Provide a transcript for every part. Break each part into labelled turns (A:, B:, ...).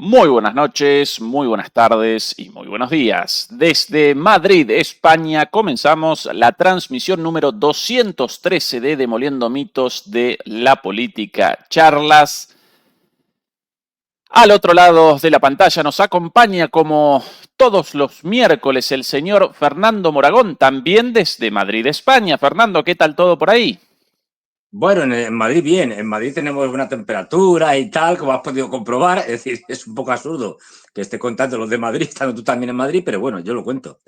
A: Muy buenas noches, muy buenas tardes y muy buenos días. Desde Madrid, España, comenzamos la transmisión número 213 de Demoliendo Mitos de la Política Charlas. Al otro lado de la pantalla nos acompaña como todos los miércoles el señor Fernando Moragón, también desde Madrid, España. Fernando, ¿qué tal todo por ahí?
B: Bueno, en Madrid bien, en Madrid tenemos buena temperatura y tal, como has podido comprobar, es decir, es un poco absurdo que esté contando los de Madrid, estando tú también en Madrid, pero bueno, yo lo cuento.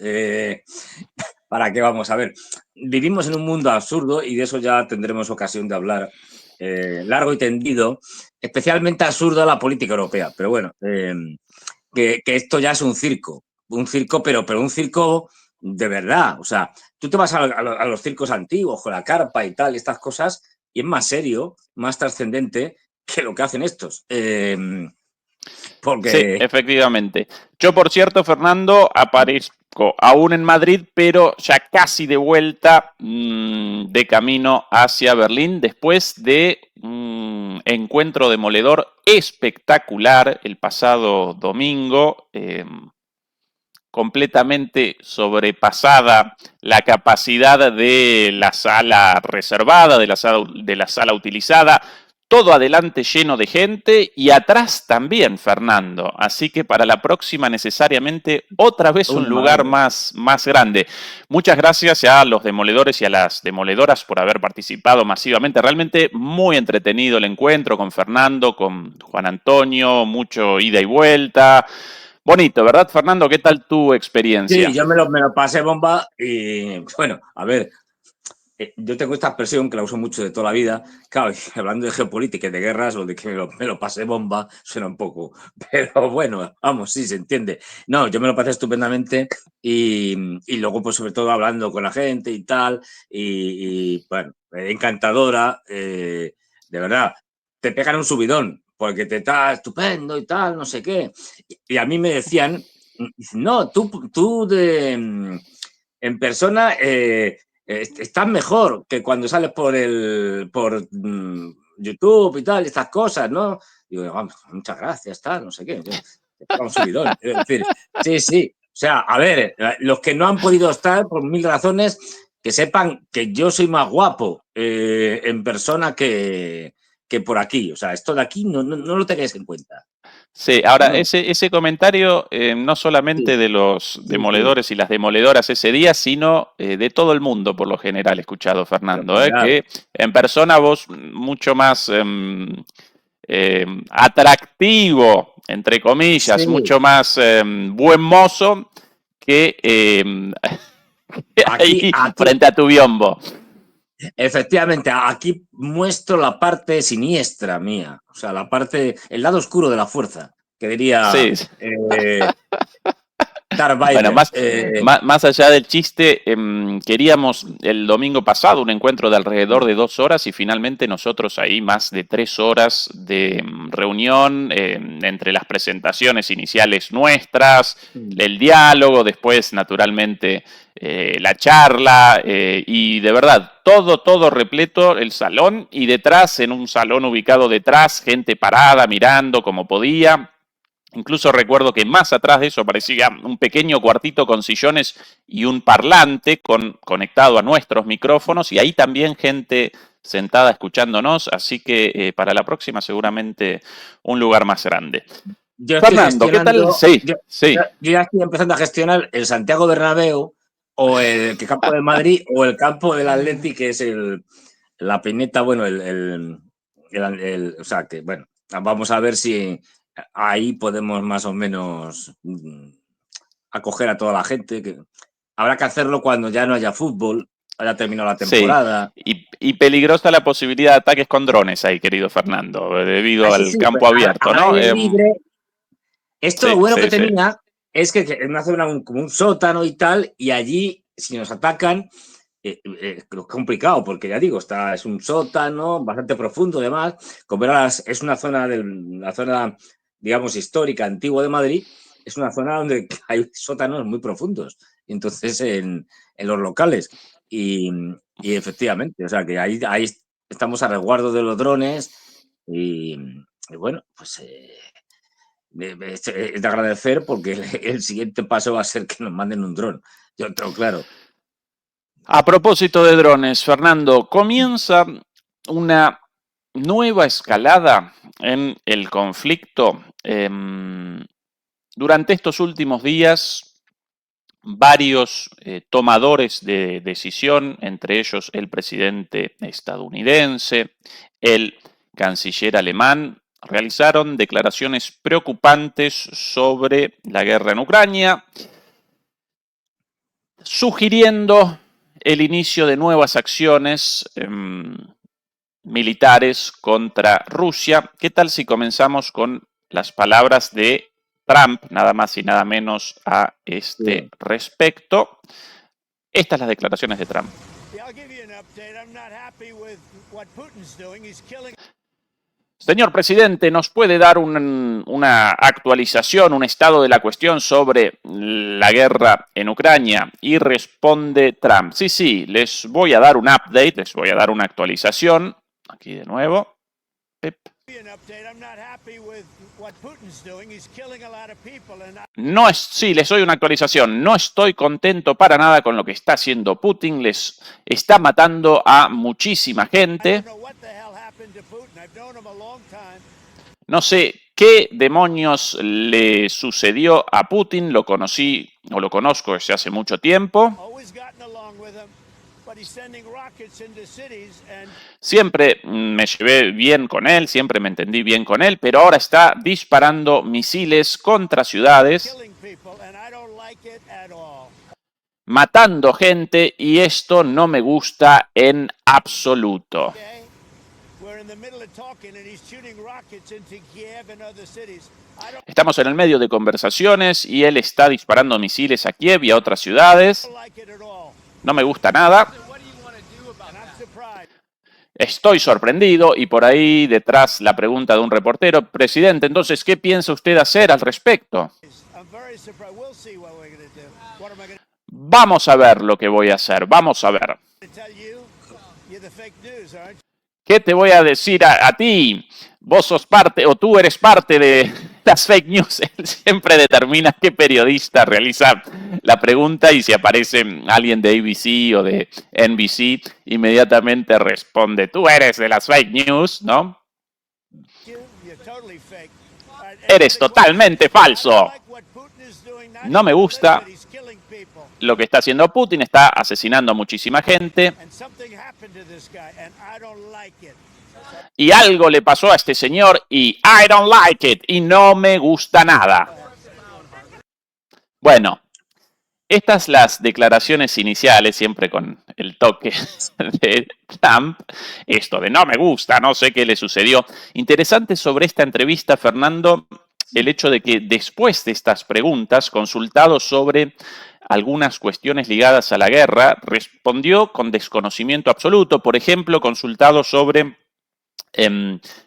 B: ¿Para qué vamos a ver? Vivimos en un mundo absurdo y de eso ya tendremos ocasión de hablar largo y tendido, especialmente absurdo la política europea, pero bueno, que esto ya es un circo, pero un circo de verdad, o sea, tú te vas a los circos antiguos con la carpa y tal, y estas cosas, y es más serio, más trascendente que lo que hacen estos.
A: Sí,
B: Porque...
A: efectivamente. Yo, por cierto, Fernando, aparezco aún en Madrid, pero ya casi de vuelta de camino hacia Berlín después de un encuentro demoledor espectacular el pasado domingo. Completamente sobrepasada la capacidad de la sala reservada, de la sala utilizada, todo adelante lleno de gente y atrás también, Fernando. Así que para la próxima necesariamente otra vez un lugar
B: madre.
A: más grande. Muchas gracias a los demoledores y a las demoledoras por haber participado masivamente. Realmente muy entretenido el encuentro con Fernando, con Juan Antonio, mucho ida y vuelta. Bonito, ¿verdad, Fernando? ¿Qué tal tu experiencia?
B: Sí, yo me lo pasé bomba y bueno, a ver, yo tengo esta expresión que la uso mucho de toda la vida. Claro, hablando de geopolítica y de guerras, o de que me lo pasé bomba, suena un poco. Pero bueno, vamos, sí, se entiende. No, yo me lo pasé estupendamente y luego, pues sobre todo hablando con la gente y tal. Bueno, encantadora, de verdad. Te pegan un subidón porque te está estupendo y tal, no sé qué. Y a mí me decían, no, tú en persona estás mejor que cuando sales por YouTube y tal, estas cosas, ¿no? Digo, vamos, muchas gracias, tal, no sé qué. Un subidón. Es decir, sí, sí. O sea, a ver, los que no han podido estar por mil razones, que sepan que yo soy más guapo en persona que por aquí. O sea, esto de aquí no lo tenéis en cuenta.
A: Sí, ahora
B: No,
A: ese comentario no
B: sí,
A: solamente de los
B: sí, sí.
A: demoledores y las demoledoras ese día, sino de todo el mundo por lo general he escuchado,
B: Pero
A: Fernando,
B: general,
A: que en persona vos mucho más atractivo, entre comillas,
B: sí.
A: mucho más buen mozo que
B: Aquí,
A: ahí
B: aquí,
A: frente a tu biombo.
B: efectivamente, aquí muestro la parte siniestra mía, o sea, el lado oscuro de la fuerza, que diría
A: Sí.
B: Darth
A: Bueno,
B: Vader.
A: más allá del chiste, queríamos el domingo pasado un encuentro de alrededor de 2 horas y finalmente nosotros ahí más de 3 horas de reunión entre las presentaciones iniciales nuestras, el diálogo, después naturalmente la charla y de verdad todo repleto el salón y detrás, en un salón ubicado detrás, gente parada mirando como podía. Incluso recuerdo que más atrás de eso aparecía un pequeño cuartito con sillones y un parlante conectado a nuestros micrófonos y ahí también gente sentada escuchándonos, así que para la próxima seguramente un lugar más grande.
B: Yo estoy
A: Fernando, ¿qué tal?
B: gestionando,
A: Sí,
B: yo,
A: sí.
B: yo ya estoy empezando a gestionar el Santiago Bernabéu o el campo de Madrid o el campo del Atleti, que es la Pineta, bueno, o sea, que bueno, vamos a ver si ahí podemos más o menos acoger a toda la gente. Que habrá que hacerlo cuando ya no haya fútbol, haya terminado la
A: Sí,
B: temporada.
A: y peligrosa la posibilidad de ataques con drones ahí, querido Fernando, debido
B: Eso
A: al
B: sí, pues,
A: campo abierto,
B: al
A: ¿no?
B: aire libre. Esto lo
A: Sí,
B: bueno que
A: sí, sí.
B: tenía es que en una zona como un sótano y tal, y allí, si nos atacan, es complicado, porque ya digo, es un sótano bastante profundo, además. Como verás, es una zona, la zona, digamos, histórica, antigua de Madrid, es una zona donde hay sótanos muy profundos, entonces en los locales. Y, y efectivamente, o sea, que ahí estamos a resguardo de los drones y bueno, pues es de agradecer porque el siguiente paso va a ser que nos manden un dron. Yo tengo claro.
A: A propósito de drones, Fernando, comienza una nueva escalada en el conflicto. Durante estos últimos días, varios tomadores de decisión, entre ellos el presidente estadounidense, el canciller alemán, realizaron declaraciones preocupantes sobre la guerra en Ucrania, sugiriendo el inicio de nuevas acciones militares contra Rusia. ¿Qué tal si comenzamos con las palabras de Trump, nada más y nada menos a este respecto? Estas las declaraciones de Trump. Señor presidente, ¿nos puede dar una actualización, un estado de la cuestión sobre la guerra en Ucrania? Y responde Trump, sí, les voy a dar un update, les voy a dar una actualización. Aquí de nuevo. Sí, les doy una actualización. No estoy contento para nada con lo que está haciendo Putin. Les está matando a muchísima gente. No sé qué demonios le sucedió a Putin. Lo conocí o lo conozco desde hace mucho tiempo. Siempre me llevé bien con él, siempre me entendí bien con él, pero ahora está disparando misiles contra ciudades, matando gente, y esto no me gusta en absoluto. Estamos en el medio de conversaciones y él está disparando misiles a Kiev y a otras ciudades. No me gusta nada. Estoy sorprendido, y por ahí detrás la pregunta de un reportero: presidente, entonces, ¿qué piensa usted hacer al respecto? Vamos a ver lo que voy a hacer, vamos a ver. ¿Qué te voy a decir a ti? Vos sos parte, o tú eres parte de las fake news. Él siempre determina qué periodista realiza la pregunta, y si aparece alguien de ABC o de NBC, inmediatamente responde: tú eres de las fake news, ¿no? Eres totalmente falso. No me gusta lo que está haciendo Putin, está asesinando a muchísima gente. Y algo le pasó a este señor y I don't like it, y no me gusta nada. Bueno, estas las declaraciones iniciales, siempre con el toque de Trump. Esto de no me gusta, no sé qué le sucedió. Interesante sobre esta entrevista, Fernando, el hecho de que después de estas preguntas, consultado sobre algunas cuestiones ligadas a la guerra, respondió con desconocimiento absoluto. Por ejemplo, consultado sobre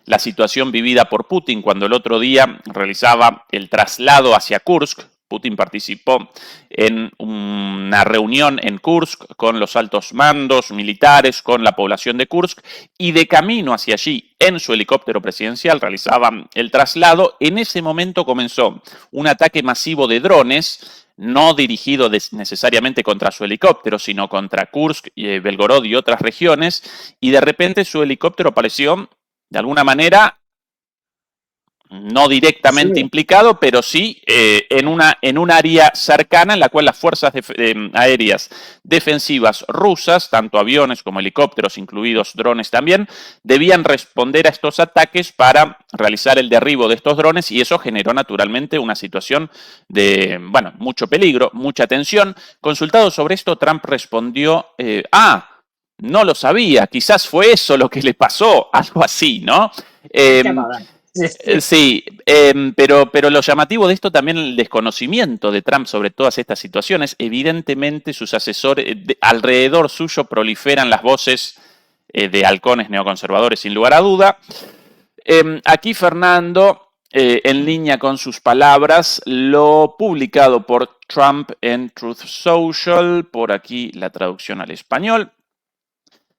A: la situación vivida por Putin cuando el otro día realizaba el traslado hacia Kursk. Putin participó en una reunión en Kursk con los altos mandos militares, con la población de Kursk, y de camino hacia allí, en su helicóptero presidencial, realizaba el traslado. En ese momento comenzó un ataque masivo de drones, no dirigido necesariamente contra su helicóptero, sino contra Kursk, Belgorod y otras regiones, y de repente su helicóptero apareció de alguna manera, no directamente implicado, pero sí en un área cercana en la cual las fuerzas aéreas defensivas rusas, tanto aviones como helicópteros, incluidos drones también, debían responder a estos ataques para realizar el derribo de estos drones, y eso generó naturalmente una situación de, mucho peligro, mucha tensión. Consultado sobre esto, Trump respondió: no lo sabía, quizás fue eso lo que le pasó, algo así, ¿no? Sí, pero lo llamativo de esto también, el desconocimiento de Trump sobre todas estas situaciones. Evidentemente sus asesores, alrededor suyo proliferan las voces de halcones neoconservadores, sin lugar a duda. Aquí Fernando, en línea con sus palabras, lo publicado por Trump en Truth Social, por aquí la traducción al español.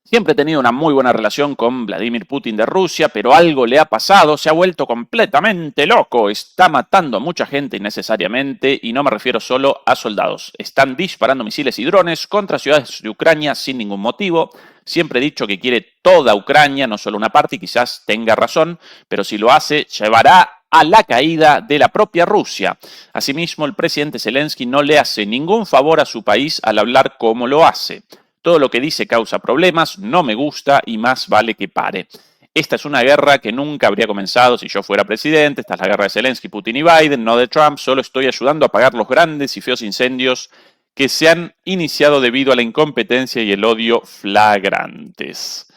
A: Siempre he tenido una muy buena relación con Vladimir Putin de Rusia, pero algo le ha pasado, se ha vuelto completamente loco, está matando a mucha gente innecesariamente y no me refiero solo a soldados. Están disparando misiles y drones contra ciudades de Ucrania sin ningún motivo. Siempre he dicho que quiere toda Ucrania, no solo una parte, y quizás tenga razón, pero si lo hace, llevará a la caída de la propia Rusia. Asimismo, el presidente Zelensky no le hace ningún favor a su país al hablar como lo hace. Todo lo que dice causa problemas, no me gusta y más vale que pare. Esta es una guerra que nunca habría comenzado si yo fuera presidente. Esta es la guerra de Zelensky, Putin y Biden, no de Trump. Solo estoy ayudando a apagar los grandes y feos incendios que se han iniciado debido a la incompetencia y el odio flagrantes.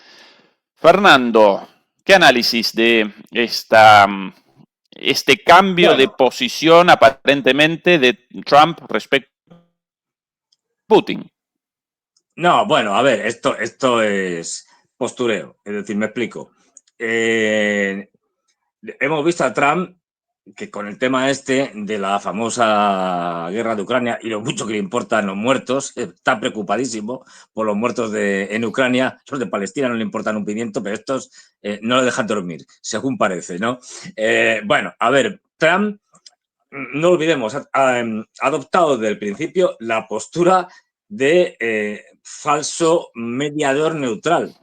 A: Fernando, ¿qué análisis de este cambio de
B: Bueno,
A: posición aparentemente de Trump respecto a Putin?
B: no, bueno, a ver, esto es postureo, es decir, me explico. Hemos visto a Trump que con el tema este de la famosa guerra de Ucrania y lo mucho que le importan los muertos, está preocupadísimo por los muertos en Ucrania. Los de Palestina no le importan un pimiento, pero estos no le dejan dormir, según parece, ¿no? Bueno, a ver, Trump, no olvidemos, ha adoptado desde el principio la postura de falso mediador neutral.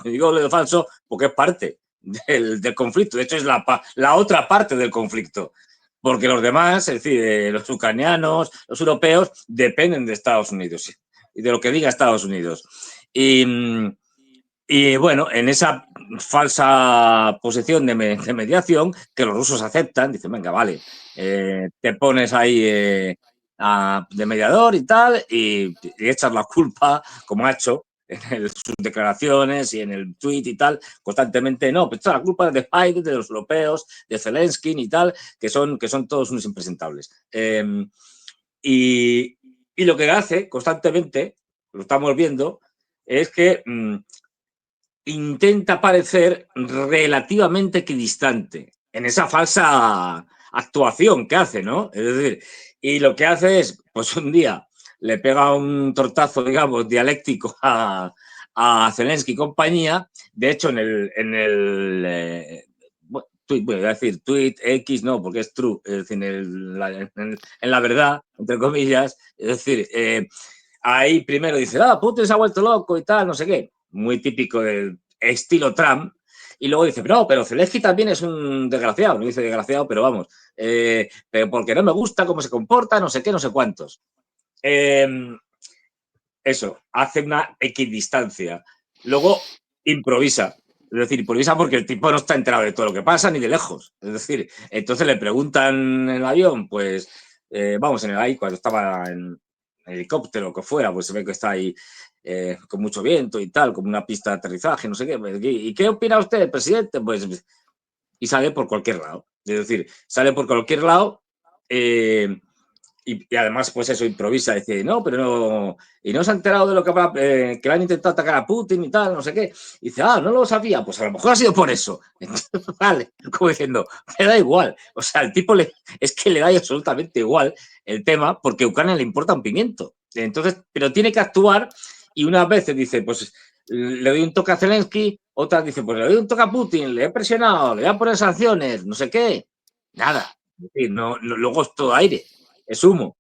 B: Digo lo de falso porque es parte del conflicto. De hecho, es la otra parte del conflicto. Porque los demás, es decir, los ucranianos, los europeos, dependen de Estados Unidos y de lo que diga Estados Unidos. Y, y bueno, en esa falsa posición de mediación, que los rusos aceptan, dicen, venga, vale, te pones ahí de mediador y tal, y echas la culpa, como ha hecho en sus declaraciones y en el tweet y tal, constantemente, no, pues la culpa es de Biden, de los europeos, de Zelensky y tal, que son todos unos impresentables. Y, y, lo que hace constantemente, lo estamos viendo, es que intenta parecer relativamente equidistante en esa falsa actuación que hace, ¿no? Es decir, y lo que hace es, pues un día le pega un tortazo, digamos, dialéctico a Zelensky y compañía. De hecho, tweet, voy a decir tweet X, no, porque es true, es decir, en la verdad, entre comillas, es decir, ahí primero dice, Putin se ha vuelto loco y tal, no sé qué, muy típico del estilo Trump, y luego dice, pero Zelensky también es un desgraciado, no dice desgraciado, pero vamos, pero porque no me gusta cómo se comporta, no sé qué, no sé cuántos. Eso, hace una equidistancia. Luego improvisa. Es decir, improvisa porque el tipo no está enterado de todo lo que pasa ni de lejos. Es decir, entonces le preguntan en el avión, pues, vamos, en el ahí, cuando estaba en helicóptero o que fuera, pues se ve que está ahí con mucho viento y tal, como una pista de aterrizaje, no sé qué. ¿Y qué opina usted, presidente? Pues, y sale por cualquier lado. Es decir, sale por cualquier lado. Y además, pues eso, improvisa, dice, no, pero no, y no se ha enterado de lo que le han intentado atacar a Putin y tal, no sé qué. Y dice, no lo sabía, pues a lo mejor ha sido por eso. Entonces, vale, como diciendo, me da igual. O sea, el tipo es que le da absolutamente igual el tema porque a Ucrania le importa un pimiento. Entonces, pero tiene que actuar y unas veces dice, pues le doy un toque a Zelensky, otras dice, pues le doy un toque a Putin, le he presionado, le voy a poner sanciones, no sé qué. Nada. Es decir, luego es todo aire, es humo.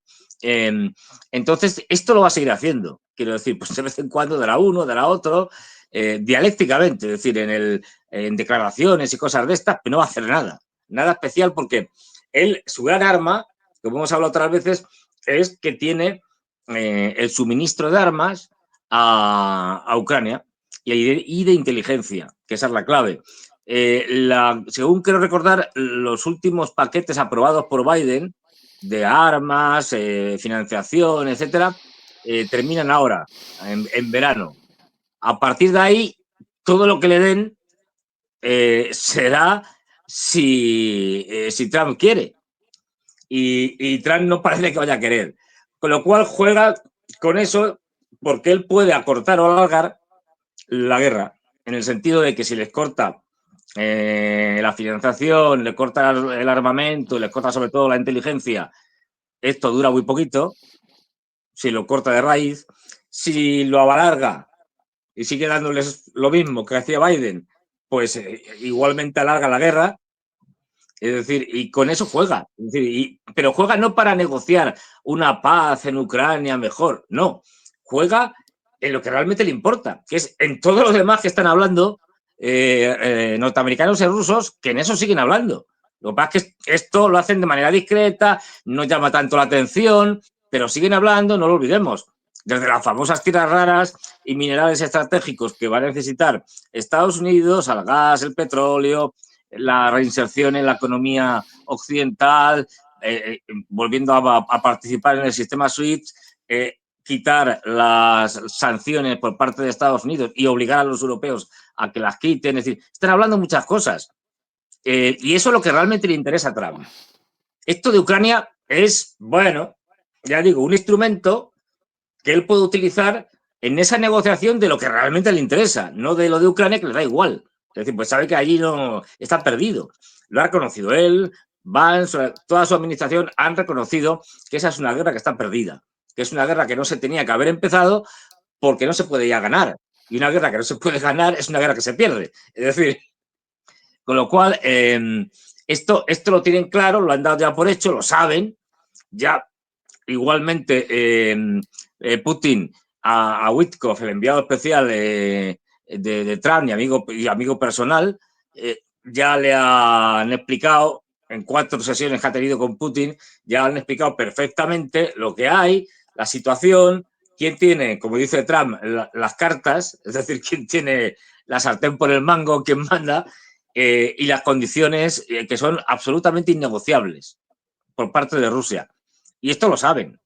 B: Entonces, esto lo va a seguir haciendo. Quiero decir, pues de vez en cuando dará uno, dará otro, dialécticamente, es decir, en declaraciones y cosas de estas, pero no va a hacer nada. Nada especial porque él, su gran arma, como hemos hablado otras veces, es que tiene el suministro de armas a Ucrania y de inteligencia, que esa es la clave. Según quiero recordar, los últimos paquetes aprobados por Biden de armas, financiación, etcétera, terminan ahora, en verano. A partir de ahí, todo lo que le den será si Trump quiere. Y Trump no parece que vaya a querer. Con lo cual juega con eso porque él puede acortar o alargar la guerra, en el sentido de que si les corta la financiación, le corta el armamento, le corta sobre todo la inteligencia, esto dura muy poquito. Si lo corta de raíz, si lo alarga, y sigue dándoles lo mismo que hacía Biden, pues igualmente alarga la guerra. Es decir, y con eso juega. Es decir, pero juega no para negociar una paz en Ucrania mejor, no. Juega en lo que realmente le importa, que es en todos los demás que están hablando, norteamericanos y rusos, que en eso siguen hablando. Lo que pasa es que esto lo hacen de manera discreta, no llama tanto la atención, pero siguen hablando, no lo olvidemos. Desde las famosas tierras raras y minerales estratégicos que va a necesitar Estados Unidos, al gas, el petróleo, la reinserción en la economía occidental, volviendo a participar en el sistema SWIFT, quitar las sanciones por parte de Estados Unidos y obligar a los europeos a que las quiten. Es decir, están hablando muchas cosas. Y eso es lo que realmente le interesa a Trump. Esto de Ucrania es, bueno, ya digo, un instrumento que él puede utilizar en esa negociación de lo que realmente le interesa, no de lo de Ucrania, que le da igual. Es decir, pues sabe que allí no está perdido. Lo ha reconocido él, Vance, toda su administración han reconocido que esa es una guerra que está perdida, que es una guerra que no se tenía que haber empezado porque no se puede ya ganar. Y una guerra que no se puede ganar es una guerra que se pierde. Es decir, con lo cual, esto lo tienen claro, lo han dado ya por hecho, lo saben. Ya igualmente, Putin a Witkoff, el enviado especial de Trump y amigo personal, ya le han explicado en 4 sesiones que ha tenido con Putin, ya han explicado perfectamente lo que hay, la situación, quién tiene, como dice Trump, las cartas, es decir, quién tiene la sartén por el mango, quién manda, y las condiciones que son absolutamente innegociables por parte de Rusia. Y esto lo saben.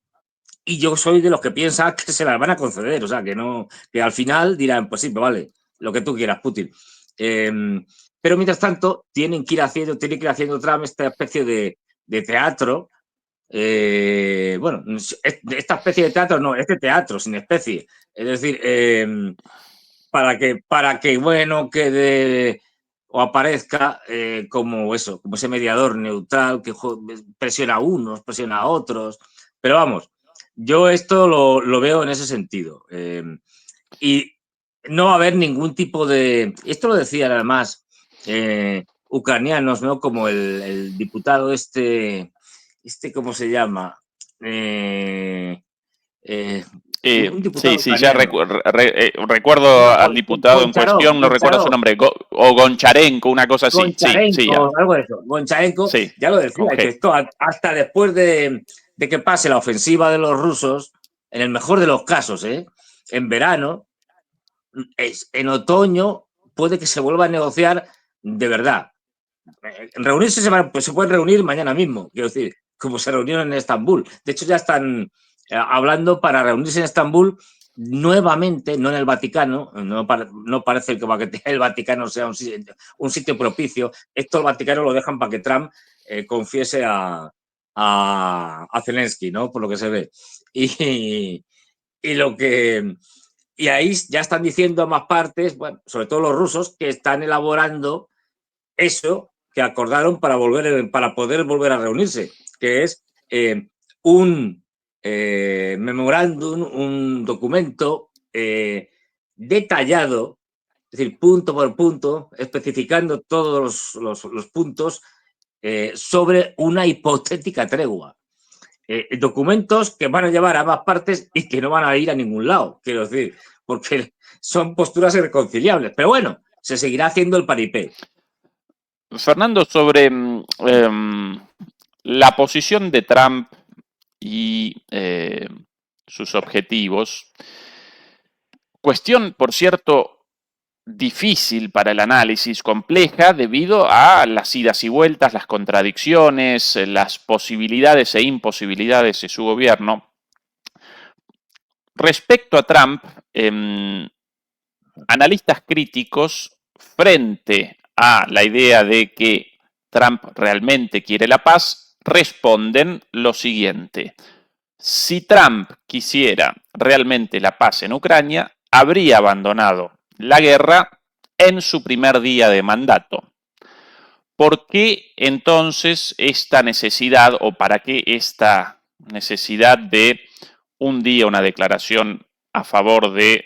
B: Y yo soy de los que piensa que se las van a conceder, o sea, que no, que al final dirán, pues sí, vale, lo que tú quieras, Putin. Pero mientras tanto, tiene que ir haciendo Trump esta especie de teatro. Bueno, esta especie de teatro no, este teatro sin especie. Es decir, para que bueno, quede o aparezca como eso, como ese mediador neutral que presiona a unos, presiona a otros. Pero vamos, yo esto lo veo en ese sentido. Y no va a haber ningún tipo de... Esto lo decían además ucranianos, ¿no? Como el diputado ¿cómo se llama? Un diputado
A: Sí, ya
B: ucraniano.
A: recuerdo
B: No,
A: al diputado en cuestión, no recuerdo su nombre, o Goncharenko, una cosa así. Sí, sí,
B: Goncharenko, algo de eso. Goncharenko
A: sí,
B: ya lo decía,
A: con
B: que
A: G.
B: esto hasta después de que pase la ofensiva de los rusos, en el mejor de los casos, en verano, en otoño, puede que se vuelva a negociar de verdad. Reunirse se pueden reunir mañana mismo, quiero decir, como se reunieron en Estambul. De hecho, ya están hablando para reunirse en Estambul nuevamente, no en el Vaticano, no parece que el Vaticano sea un sitio propicio. Esto el Vaticano lo dejan para que Trump confiese a Zelensky, ¿no? Por lo que se ve. Y lo que... Y ahí ya están diciendo ambas partes, bueno, sobre todo los rusos, que están elaborando eso que acordaron para poder volver a reunirse, que es un memorándum, un documento detallado, es decir, punto por punto, especificando todos los puntos sobre una hipotética tregua. Documentos que van a llevar a ambas partes y que no van a ir a ningún lado, quiero decir, porque son posturas irreconciliables. Pero bueno, se seguirá haciendo el paripé.
A: Fernando, sobre la posición de Trump y sus objetivos, cuestión, por cierto, difícil para el análisis, compleja, debido a las idas y vueltas, las contradicciones, las posibilidades e imposibilidades de su gobierno. Respecto a Trump, analistas críticos, frente a la idea de que Trump realmente quiere la paz, responden lo siguiente. Si Trump quisiera realmente la paz en Ucrania, habría abandonado la guerra en su primer día de mandato. ¿Por qué entonces esta necesidad o para qué esta necesidad de un día una declaración a favor de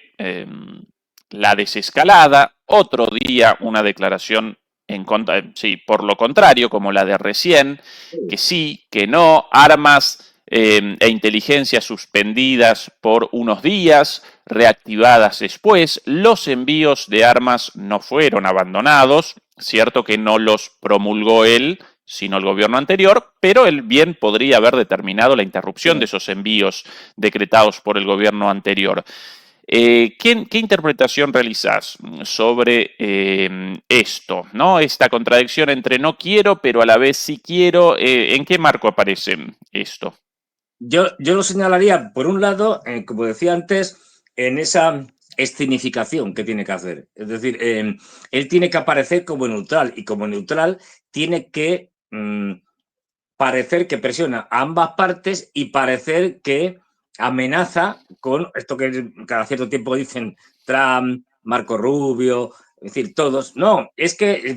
A: la desescalada, otro día una declaración en contra, sí, por lo contrario, como la de recién, que sí, que no, armas e inteligencia suspendidas por unos días, reactivadas después, los envíos de armas no fueron abandonados, cierto que no los promulgó él, sino el gobierno anterior, pero él bien podría haber determinado la interrupción de esos envíos decretados por el gobierno anterior. ¿Qué interpretación realizás sobre esto, ¿no? Esta contradicción entre no quiero, pero a la vez sí quiero. ¿En qué marco aparece esto?
B: Yo lo señalaría, por un lado, como decía antes, en esa escenificación que tiene que hacer. Es decir, él tiene que aparecer como neutral y como neutral tiene que parecer que presiona a ambas partes y parecer que amenaza con esto que cada cierto tiempo dicen Trump, Marco Rubio, es decir, todos. No, es que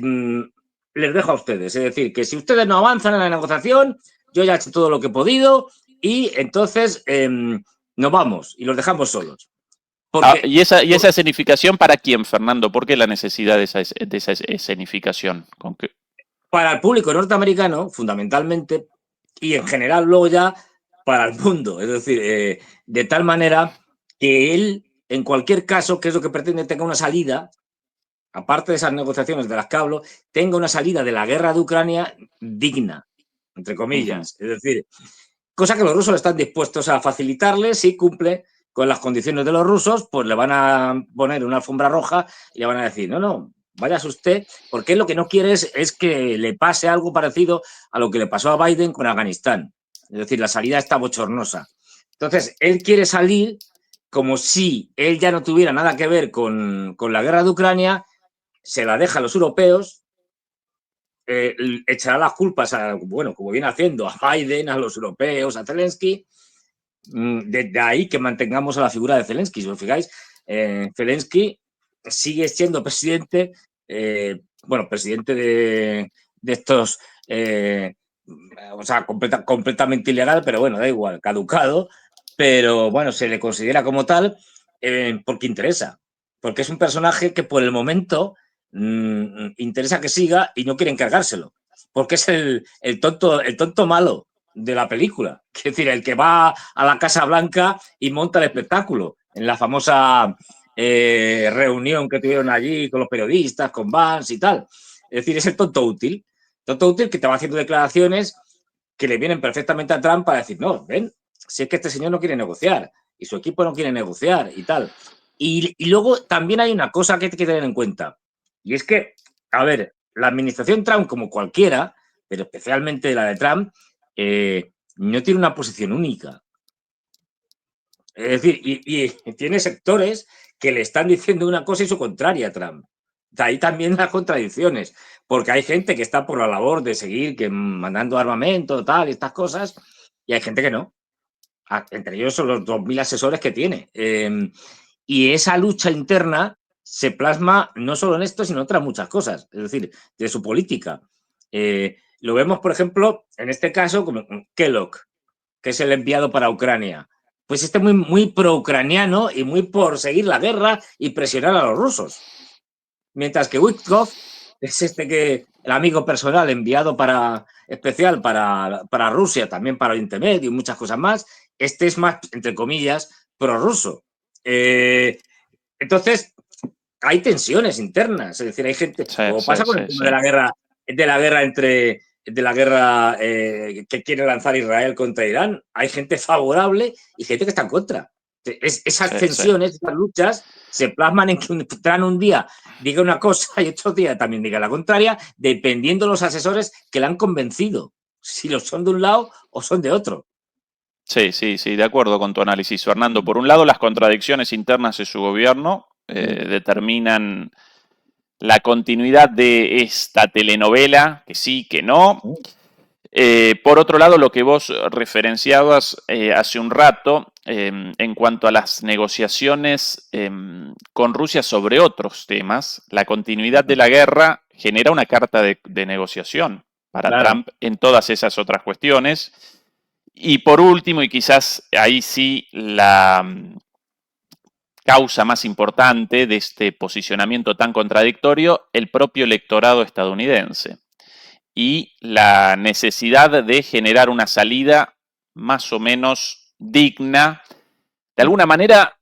B: les dejo a ustedes. Es decir, que si ustedes no avanzan en la negociación, yo ya he hecho todo lo que he podido y entonces nos vamos y los dejamos solos. Porque
A: ¿Y esa escenificación para quién, Fernando? ¿Por qué la necesidad de esa escenificación? ¿Con qué?
B: para el público norteamericano, fundamentalmente, y en general luego ya para el mundo. Es decir, de tal manera que él, en cualquier caso, que es lo que pretende, tenga una salida, aparte de esas negociaciones de las que hablo, tenga una salida de la guerra de Ucrania digna, entre comillas. Es decir, cosa que los rusos están dispuestos a facilitarle si cumple con las condiciones de los rusos, pues le van a poner una alfombra roja y le van a decir, no, no, váyase usted, porque él lo que no quiere es que le pase algo parecido a lo que le pasó a Biden con Afganistán. Es decir, la salida está bochornosa. Entonces, él quiere salir como si él ya no tuviera nada que ver con la guerra de Ucrania, se la deja a los europeos, echará las culpas, bueno, como viene haciendo, a Biden, a los europeos, a Zelensky. De ahí que mantengamos a la figura de Zelensky. Si os fijáis, Zelensky sigue siendo presidente, bueno, presidente de estos, o sea, completamente ilegal, pero bueno, da igual, caducado, pero bueno, se le considera como tal porque interesa, porque es un personaje que por el momento interesa que siga y no quiere encargárselo, porque es el tonto malo de la película. Es decir, el que va a la Casa Blanca y monta el espectáculo en la famosa reunión que tuvieron allí con los periodistas, con Vance y tal. Es decir, es el tonto útil. Tonto útil que te va haciendo declaraciones que le vienen perfectamente a Trump para decir, no, ven, si es que este señor no quiere negociar y su equipo no quiere negociar y tal. Y luego también hay una cosa que hay que tener en cuenta. Y es que, a ver, la administración Trump, como cualquiera, pero especialmente la de Trump, no tiene una posición única. Es decir, y tiene sectores que le están diciendo una cosa y su contraria a Trump. De ahí también las contradicciones, porque hay gente que está por la labor de seguir que mandando armamento, tal, y estas cosas, y hay gente que no. Entre ellos son los 2.000 asesores que tiene. Y esa lucha interna se plasma no solo en esto, sino en otras muchas cosas, es decir, de su política. Lo vemos, por ejemplo, en este caso, como Kellogg, que es el enviado para Ucrania. Pues este muy pro-ucraniano y muy por seguir la guerra y presionar a los rusos. Mientras que Witkoff es el amigo personal enviado especial para Rusia, también para Oriente Medio y muchas cosas más, este es más, entre comillas, prorruso. Entonces, hay tensiones internas, es decir, hay gente,
A: Sí,
B: como
A: sí,
B: pasa con
A: sí,
B: el tema
A: sí.
B: de la guerra que quiere lanzar Israel contra Irán, hay gente favorable y gente que está en contra. Esas
A: Sí, sí.
B: tensiones, esas luchas, se plasman en que Trump un día diga una cosa y otro día también diga la contraria, dependiendo de los asesores que le han convencido, si los son de un lado o son de otro.
A: Sí, sí, sí, de acuerdo con tu análisis, Fernando. Por un lado, las contradicciones internas de su gobierno determinan la continuidad de esta telenovela, que sí, que no. Por otro lado, lo que vos referenciabas hace un rato en cuanto a las negociaciones con Rusia sobre otros temas, la continuidad de la guerra genera una carta de negociación para
B: Claro.
A: Trump en todas esas otras cuestiones. Y por último, y quizás ahí sí causa más importante de este posicionamiento tan contradictorio, el propio electorado estadounidense y la necesidad de generar una salida más o menos digna. De alguna manera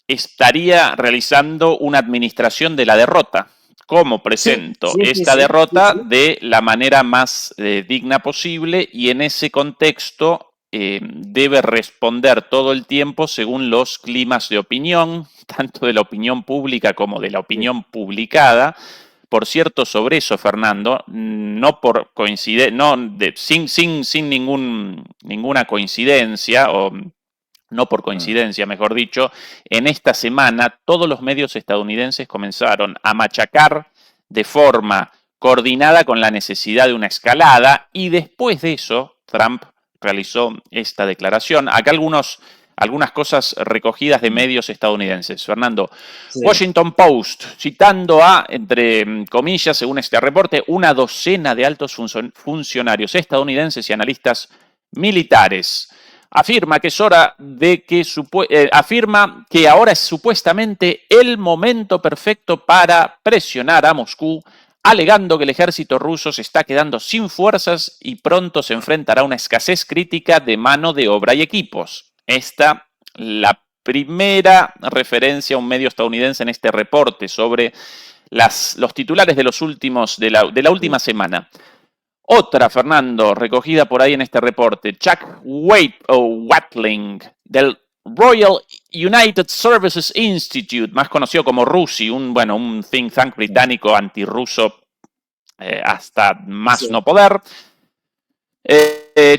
A: estaría realizando una administración de la derrota. ¿Cómo
B: Sí,
A: presento
B: sí, sí,
A: esta
B: sí, sí,
A: derrota
B: sí.
A: de la manera más digna posible? Y en ese contexto debe responder todo el tiempo según los climas de opinión, tanto de la opinión pública como de la
B: Sí.
A: opinión publicada. Por cierto, sobre eso, Fernando, no por coincidencia, no, sin ninguna coincidencia, o no por
B: Mm.
A: coincidencia, mejor dicho, en esta semana todos los medios estadounidenses comenzaron a machacar de forma coordinada con la necesidad de una escalada y después de eso Trump realizó esta declaración. Acá algunas cosas recogidas de
B: Mm.
A: medios estadounidenses. Fernando,
B: Sí.
A: Washington Post, citando a, entre comillas, según este reporte, una docena de altos funcionarios estadounidenses y analistas militares, afirma que es hora de que afirma que ahora es supuestamente el momento perfecto para presionar a Moscú, alegando que el ejército ruso se está quedando sin fuerzas y pronto se enfrentará a una escasez crítica de mano de obra y equipos. Esta la primera referencia a un medio estadounidense en este reporte sobre los titulares de los últimos de la última
B: Sí.
A: semana. Otra, Fernando, recogida por ahí en este reporte, Chuck Watling, del Royal United Services Institute, más conocido como RUSI, un think tank británico antirruso hasta más
B: Sí.
A: no poder.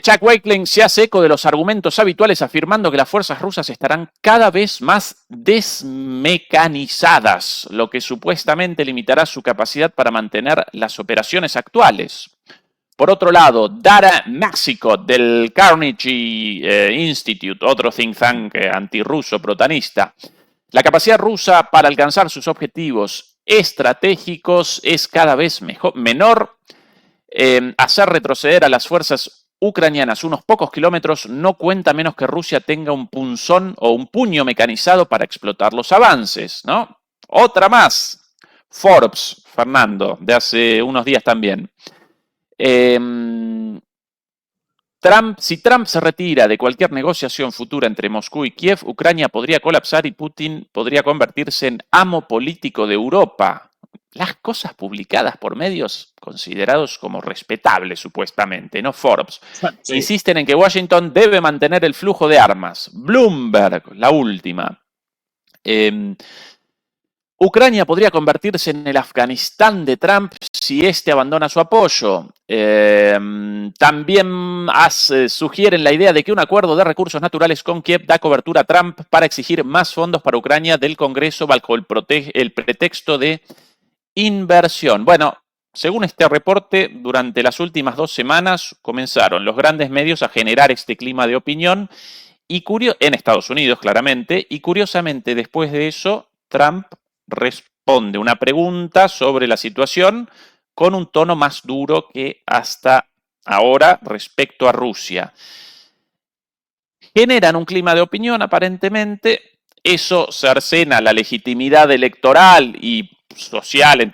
A: Chuck Wakeling se hace eco de los argumentos habituales afirmando que las fuerzas rusas estarán cada vez más desmecanizadas, lo que supuestamente limitará su capacidad para mantener las operaciones actuales. Por otro lado, Dara Maxicot del Carnegie Institute, otro think tank antirruso protanista. La capacidad rusa para alcanzar sus objetivos estratégicos es cada vez menor. Hacer retroceder a las fuerzas ucranianas unos pocos kilómetros no cuenta menos que Rusia tenga un punzón o un puño mecanizado para explotar los avances, ¿no? Otra más. Forbes, Fernando, de hace unos días también. Eh, si Trump se retira de cualquier negociación futura entre Moscú y Kiev, Ucrania podría colapsar y Putin podría convertirse en amo político de Europa. Las cosas publicadas por medios considerados como respetables, supuestamente, no Forbes,
B: Sí.
A: insisten en que Washington debe mantener el flujo de armas. Bloomberg, la última. Eh, Ucrania podría convertirse en el Afganistán de Trump si este abandona su apoyo. También sugieren la idea de que un acuerdo de recursos naturales con Kiev da cobertura a Trump para exigir más fondos para Ucrania del Congreso bajo el pretexto de inversión. Bueno, según este reporte, durante las últimas 2 semanas comenzaron los grandes medios a generar este clima de opinión en Estados Unidos, claramente, y curiosamente después de eso, Trump responde una pregunta sobre la situación con un tono más duro que hasta ahora respecto a Rusia. Generan un clima de opinión, aparentemente, eso cercena la legitimidad electoral y social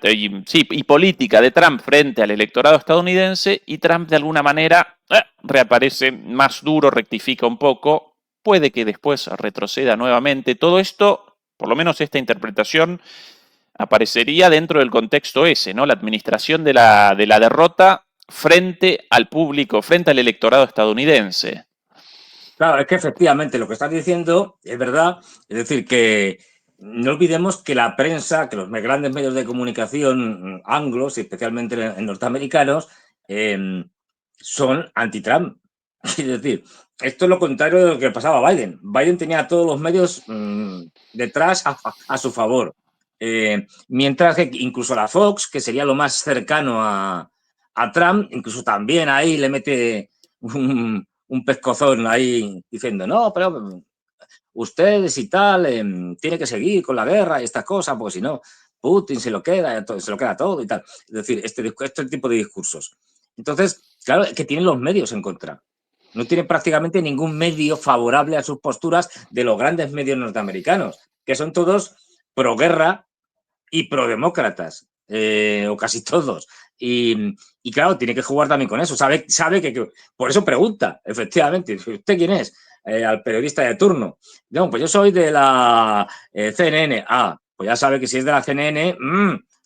A: y política de Trump frente al electorado estadounidense, y Trump de alguna manera reaparece más duro, rectifica un poco, puede que después retroceda nuevamente. Todo esto, por lo menos esta interpretación, aparecería dentro del contexto ese, ¿no? La administración de la derrota frente al público, frente al electorado estadounidense.
B: Claro, es que efectivamente lo que estás diciendo es verdad. Es decir, que no olvidemos que la prensa, que los grandes medios de comunicación anglos y especialmente norteamericanos son anti-Trump. Es decir, esto es lo contrario de lo que pasaba a Biden. Biden tenía todos los medios detrás a su favor. Mientras que incluso la Fox, que sería lo más cercano a Trump, incluso también ahí le mete un pescozón ahí diciendo, no, pero ustedes y tal, tiene que seguir con la guerra y estas cosas, porque si no, Putin se lo queda todo y tal. Es decir, este tipo de discursos. Entonces, claro, que tienen los medios en contra. No tiene prácticamente ningún medio favorable a sus posturas de los grandes medios norteamericanos. que son todos pro-guerra y pro-demócratas, o casi todos. Y claro, tiene que jugar también con eso. Sabe que por eso pregunta, efectivamente, ¿usted quién es? Al periodista de turno. No, pues yo soy de la CNN. Ah, pues ya sabe que si es de la CNN,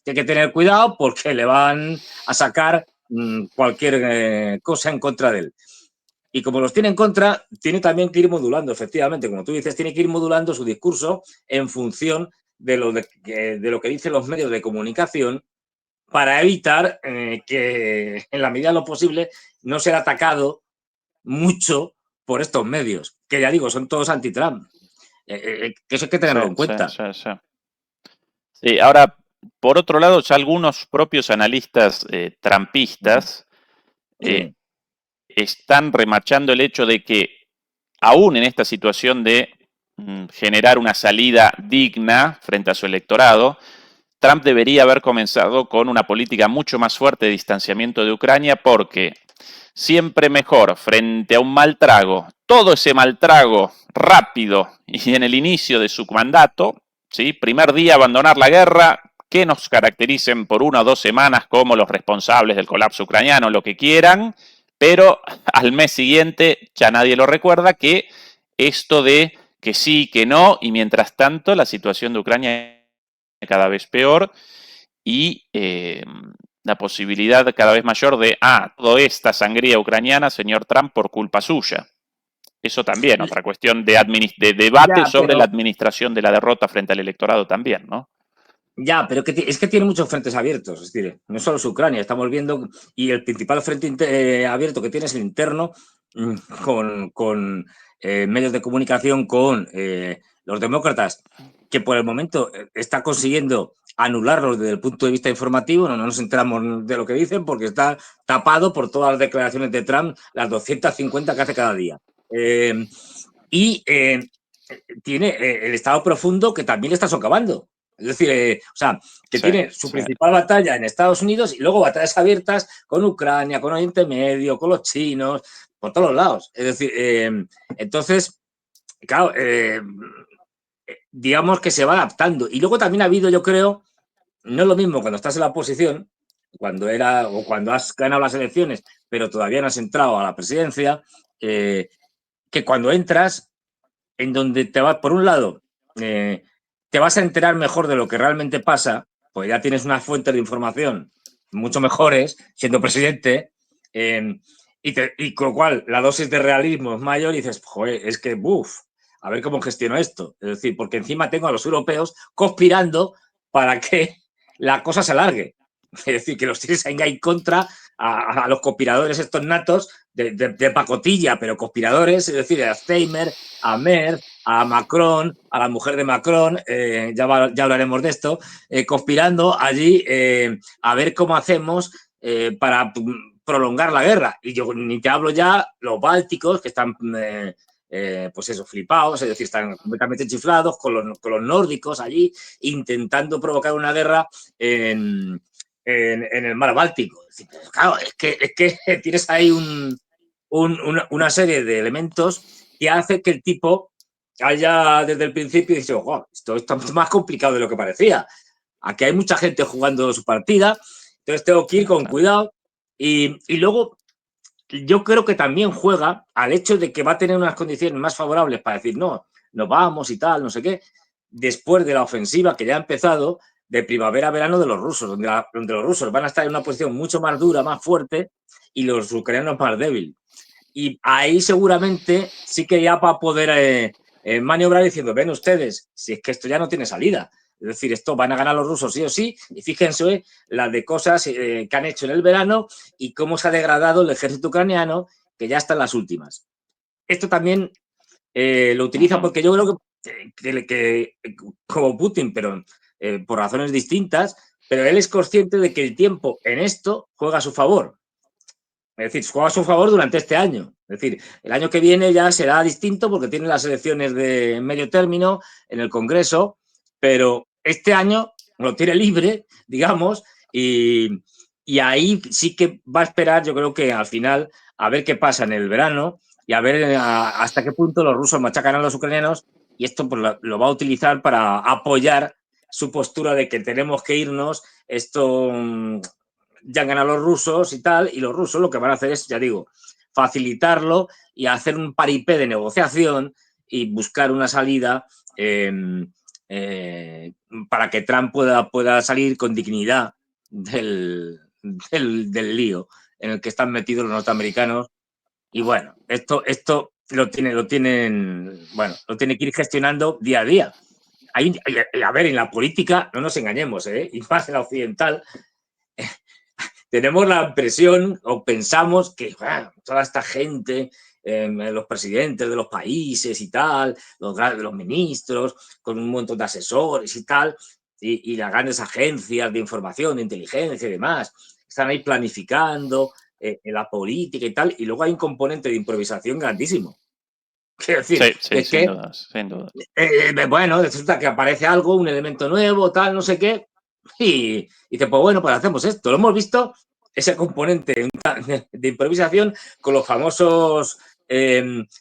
B: tiene que tener cuidado porque le van a sacar cualquier cosa en contra de él. Y como los tiene en contra, tiene también que ir modulando, efectivamente, como tú dices, tiene que ir modulando su discurso en función de lo que dicen los medios de comunicación para evitar que, en la medida de lo posible, no ser atacado mucho por estos medios, que ya digo, son todos anti-Trump. Que eso hay que
A: Sí,
B: tenerlo en
A: sí,
B: cuenta.
A: sí, sí. Sí, ahora, por otro lado, ya algunos propios analistas trampistas
B: Sí.
A: están remachando el hecho de que aún en esta situación de generar una salida digna frente a su electorado, Trump debería haber comenzado con una política mucho más fuerte de distanciamiento de Ucrania porque siempre mejor frente a un mal trago, todo ese mal trago rápido y en el inicio de su mandato, ¿sí? Primer día abandonar la guerra, que nos caractericen por 1 o 2 semanas como los responsables del colapso ucraniano, lo que quieran, pero al mes siguiente ya nadie lo recuerda, que esto de que sí, que no, y mientras tanto la situación de Ucrania es cada vez peor y la posibilidad cada vez mayor de, toda esta sangría ucraniana, señor Trump, por culpa suya. Eso también, otra cuestión de debate
B: Ya,
A: sobre la
B: pero
A: administración de la derrota frente al electorado también, ¿no?
B: Ya, pero es que tiene muchos frentes abiertos, es decir, no solo es Ucrania, estamos viendo, y el principal frente abierto que tiene es el interno, con medios de comunicación, con los demócratas, que por el momento está consiguiendo anularlos desde el punto de vista informativo, no nos enteramos de lo que dicen porque está tapado por todas las declaraciones de Trump, las 250 que hace cada día. Y tiene el Estado profundo que también le está socavando. Es decir, o sea, que
A: Sí,
B: tiene su
A: sí.
B: principal batalla en Estados Unidos y luego batallas abiertas con Ucrania, con Oriente Medio, con los chinos, por todos los lados. Es decir, entonces, claro, digamos que se va adaptando. Y luego también ha habido, yo creo, no es lo mismo cuando estás en la oposición, cuando has ganado las elecciones, pero todavía no has entrado a la presidencia, que cuando entras en donde te vas, por un lado, te vas a enterar mejor de lo que realmente pasa, pues ya tienes unas fuentes de información mucho mejores siendo presidente, y con lo cual la dosis de realismo es mayor y dices, joder, es que, a ver cómo gestiono esto. Es decir, porque encima tengo a los europeos conspirando para que la cosa se alargue. Es decir, que los tienes ahí en contra a los conspiradores estos natos de pacotilla, pero conspiradores, es decir, a Steimer, a Merz, a Macron, a la mujer de Macron, ya hablaremos de esto, conspirando allí a ver cómo hacemos para prolongar la guerra. Y yo ni te hablo ya los bálticos, que están pues eso, flipados, es decir, están completamente chiflados con los nórdicos allí, intentando provocar una guerra en el mar Báltico. Es decir, claro, es que tienes ahí una serie de elementos que hace que el tipo haya desde el principio dicho, oh, esto está más complicado de lo que parecía. Aquí hay mucha gente jugando su partida, entonces tengo que ir con cuidado. Y luego yo creo que también juega al hecho de que va a tener unas condiciones más favorables para decir, no, nos vamos y tal, no sé qué, después de la ofensiva que ya ha empezado de primavera-verano de los rusos, donde los rusos van a estar en una posición mucho más dura, más fuerte, y los ucranianos más débiles. Y ahí seguramente sí que ya va a poder maniobrar diciendo, ven ustedes, si es que esto ya no tiene salida. Es decir, esto van a ganar los rusos sí o sí, y fíjense las de cosas que han hecho en el verano y cómo se ha degradado el ejército ucraniano, que ya está en las últimas. Esto también lo utiliza porque yo creo que como Putin, pero por razones distintas, pero él es consciente de que el tiempo en esto juega a su favor. Es decir, juega a su favor durante este año. Es decir, el año que viene ya será distinto porque tiene las elecciones de medio término en el Congreso, pero este año lo tiene libre, digamos, y ahí sí que va a esperar, yo creo que al final, a ver qué pasa en el verano y a ver hasta qué punto los rusos machacan a los ucranianos y esto pues, lo va a utilizar para apoyar su postura de que tenemos que irnos, esto ya han ganado los rusos y tal, y los rusos lo que van a hacer es, ya digo, facilitarlo y hacer un paripé de negociación y buscar una salida para que Trump pueda salir con dignidad del lío en el que están metidos los norteamericanos. Y bueno, esto lo tienen, bueno, lo tiene que ir gestionando día a día. A ver, en la política, no nos engañemos, y más en la occidental, tenemos la impresión o pensamos que toda esta gente, los presidentes de los países y tal, los ministros, con un montón de asesores y tal, y las grandes agencias de información, de inteligencia y demás, están ahí planificando en la política y tal, y luego hay un componente de improvisación grandísimo. Quiero decir,
A: Sí, sin dudas, sin dudas.
B: Bueno, resulta que aparece algo, un elemento nuevo, tal, no sé qué, y dice, pues bueno, pues hacemos esto. Lo hemos visto, ese componente de improvisación con los famosos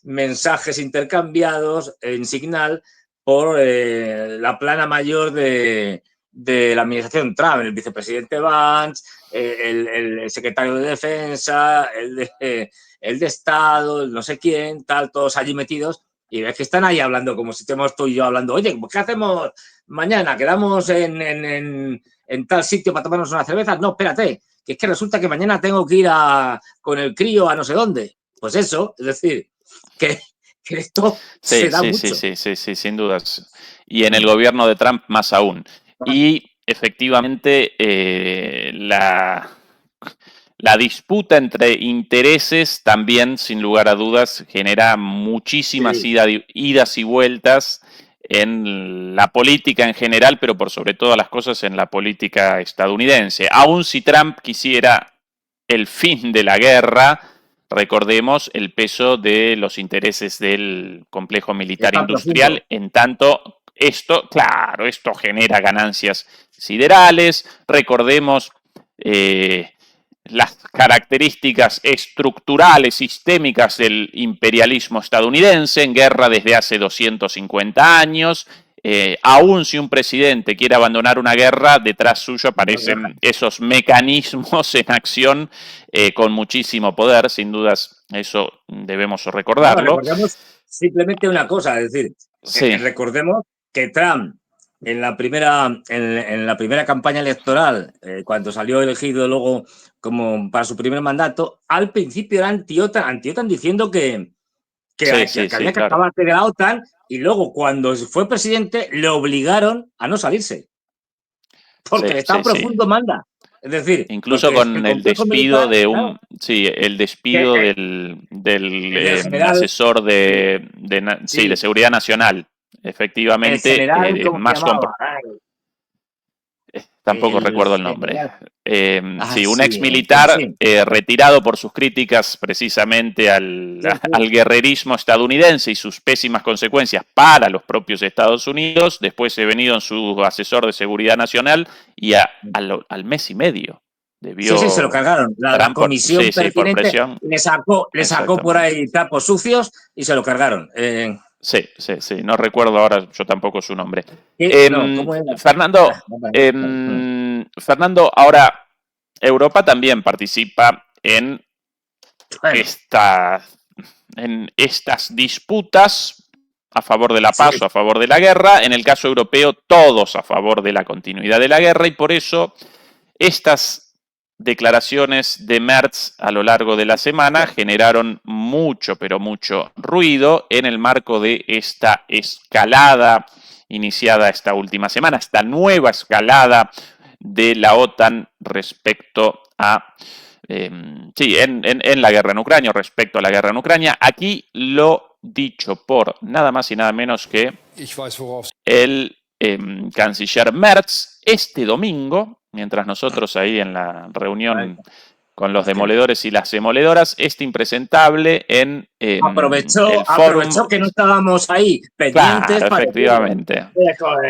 B: mensajes intercambiados en Signal por la plana mayor de la administración Trump, el vicepresidente Vance, el secretario de Defensa, el de Estado, el no sé quién, tal, todos allí metidos, y ves que están ahí hablando como si estemos tú y yo hablando, oye, ¿qué hacemos mañana? ¿Quedamos en tal sitio para tomarnos una cerveza? No, espérate, que es que resulta que mañana tengo que ir con el crío a no sé dónde. Pues eso, es decir, que esto se da mucho.
A: Sí, sin dudas. Y en el gobierno de Trump más aún. Y efectivamente la disputa entre intereses también, sin lugar a dudas, genera muchísimas idas y vueltas en la política en general, pero por sobre todas las cosas en la política estadounidense. Aun si Trump quisiera el fin de la guerra, recordemos el peso de los intereses del complejo militar industrial, en tanto esto genera ganancias siderales. Recordemos las características estructurales, sistémicas del imperialismo estadounidense, en guerra desde hace 250 años. Aún si un presidente quiere abandonar una guerra, detrás suyo aparecen esos mecanismos en acción con muchísimo poder, sin dudas, eso debemos recordarlo.
B: No, recordemos simplemente una cosa, es decir, recordemos que Trump en la primera campaña electoral, cuando salió elegido luego como para su primer mandato, al principio era anti-OTAN diciendo que había que acabarse de la OTAN, y luego cuando fue presidente le obligaron a no salirse. Porque el Estado profundo manda. Es decir,
A: incluso con el despido militar, el despido del asesor de seguridad nacional. Efectivamente, más tampoco recuerdo el nombre. Un ex militar retirado por sus críticas precisamente al guerrerismo estadounidense y sus pésimas consecuencias para los propios Estados Unidos. Después he venido en su asesor de seguridad nacional y al mes y medio debió...
B: Sí, se lo cargaron. La comisión pertinente le sacó por ahí trapos sucios y se lo cargaron.
A: Sí, no recuerdo ahora yo tampoco su nombre.
B: Fernando,
A: Fernando, ahora Europa también participa en estas disputas a favor de la paz o a favor de la guerra. En el caso europeo, todos a favor de la continuidad de la guerra, y por eso estas declaraciones de Merz a lo largo de la semana generaron mucho, pero mucho ruido en el marco de esta escalada iniciada esta última semana, esta nueva escalada de la OTAN respecto a, en la guerra en Ucrania, respecto a la guerra en Ucrania. Aquí lo dicho por nada más y nada menos que el canciller Merz este domingo, mientras nosotros ahí en la reunión con los demoledores y las demoledoras, este impresentable en
B: aprovechó que no estábamos ahí pendientes.
A: Claro, efectivamente.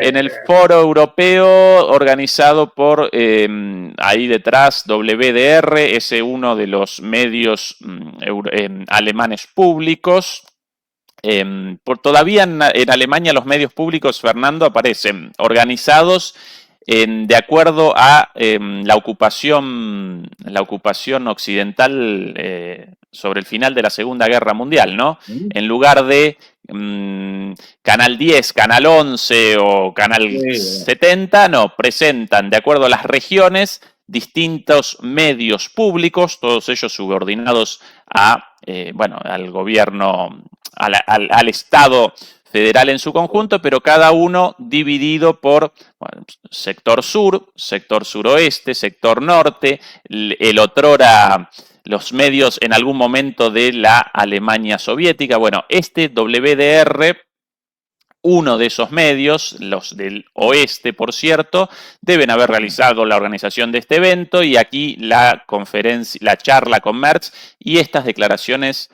A: En el foro europeo organizado por ahí detrás WDR, es uno de los medios alemanes públicos. Todavía en Alemania los medios públicos, Fernando, aparecen organizados de acuerdo a la ocupación occidental sobre el final de la Segunda Guerra Mundial, ¿no? En lugar de Canal 10, Canal 11 o Canal 70, no, presentan de acuerdo a las regiones distintos medios públicos, todos ellos subordinados al gobierno, al Estado federal en su conjunto, pero cada uno dividido por sector sur, sector suroeste, sector norte, el otrora los medios en algún momento de la Alemania soviética. Bueno, este WDR, uno de esos medios, los del oeste, por cierto, deben haber realizado la organización de este evento y aquí la charla con Merz y estas declaraciones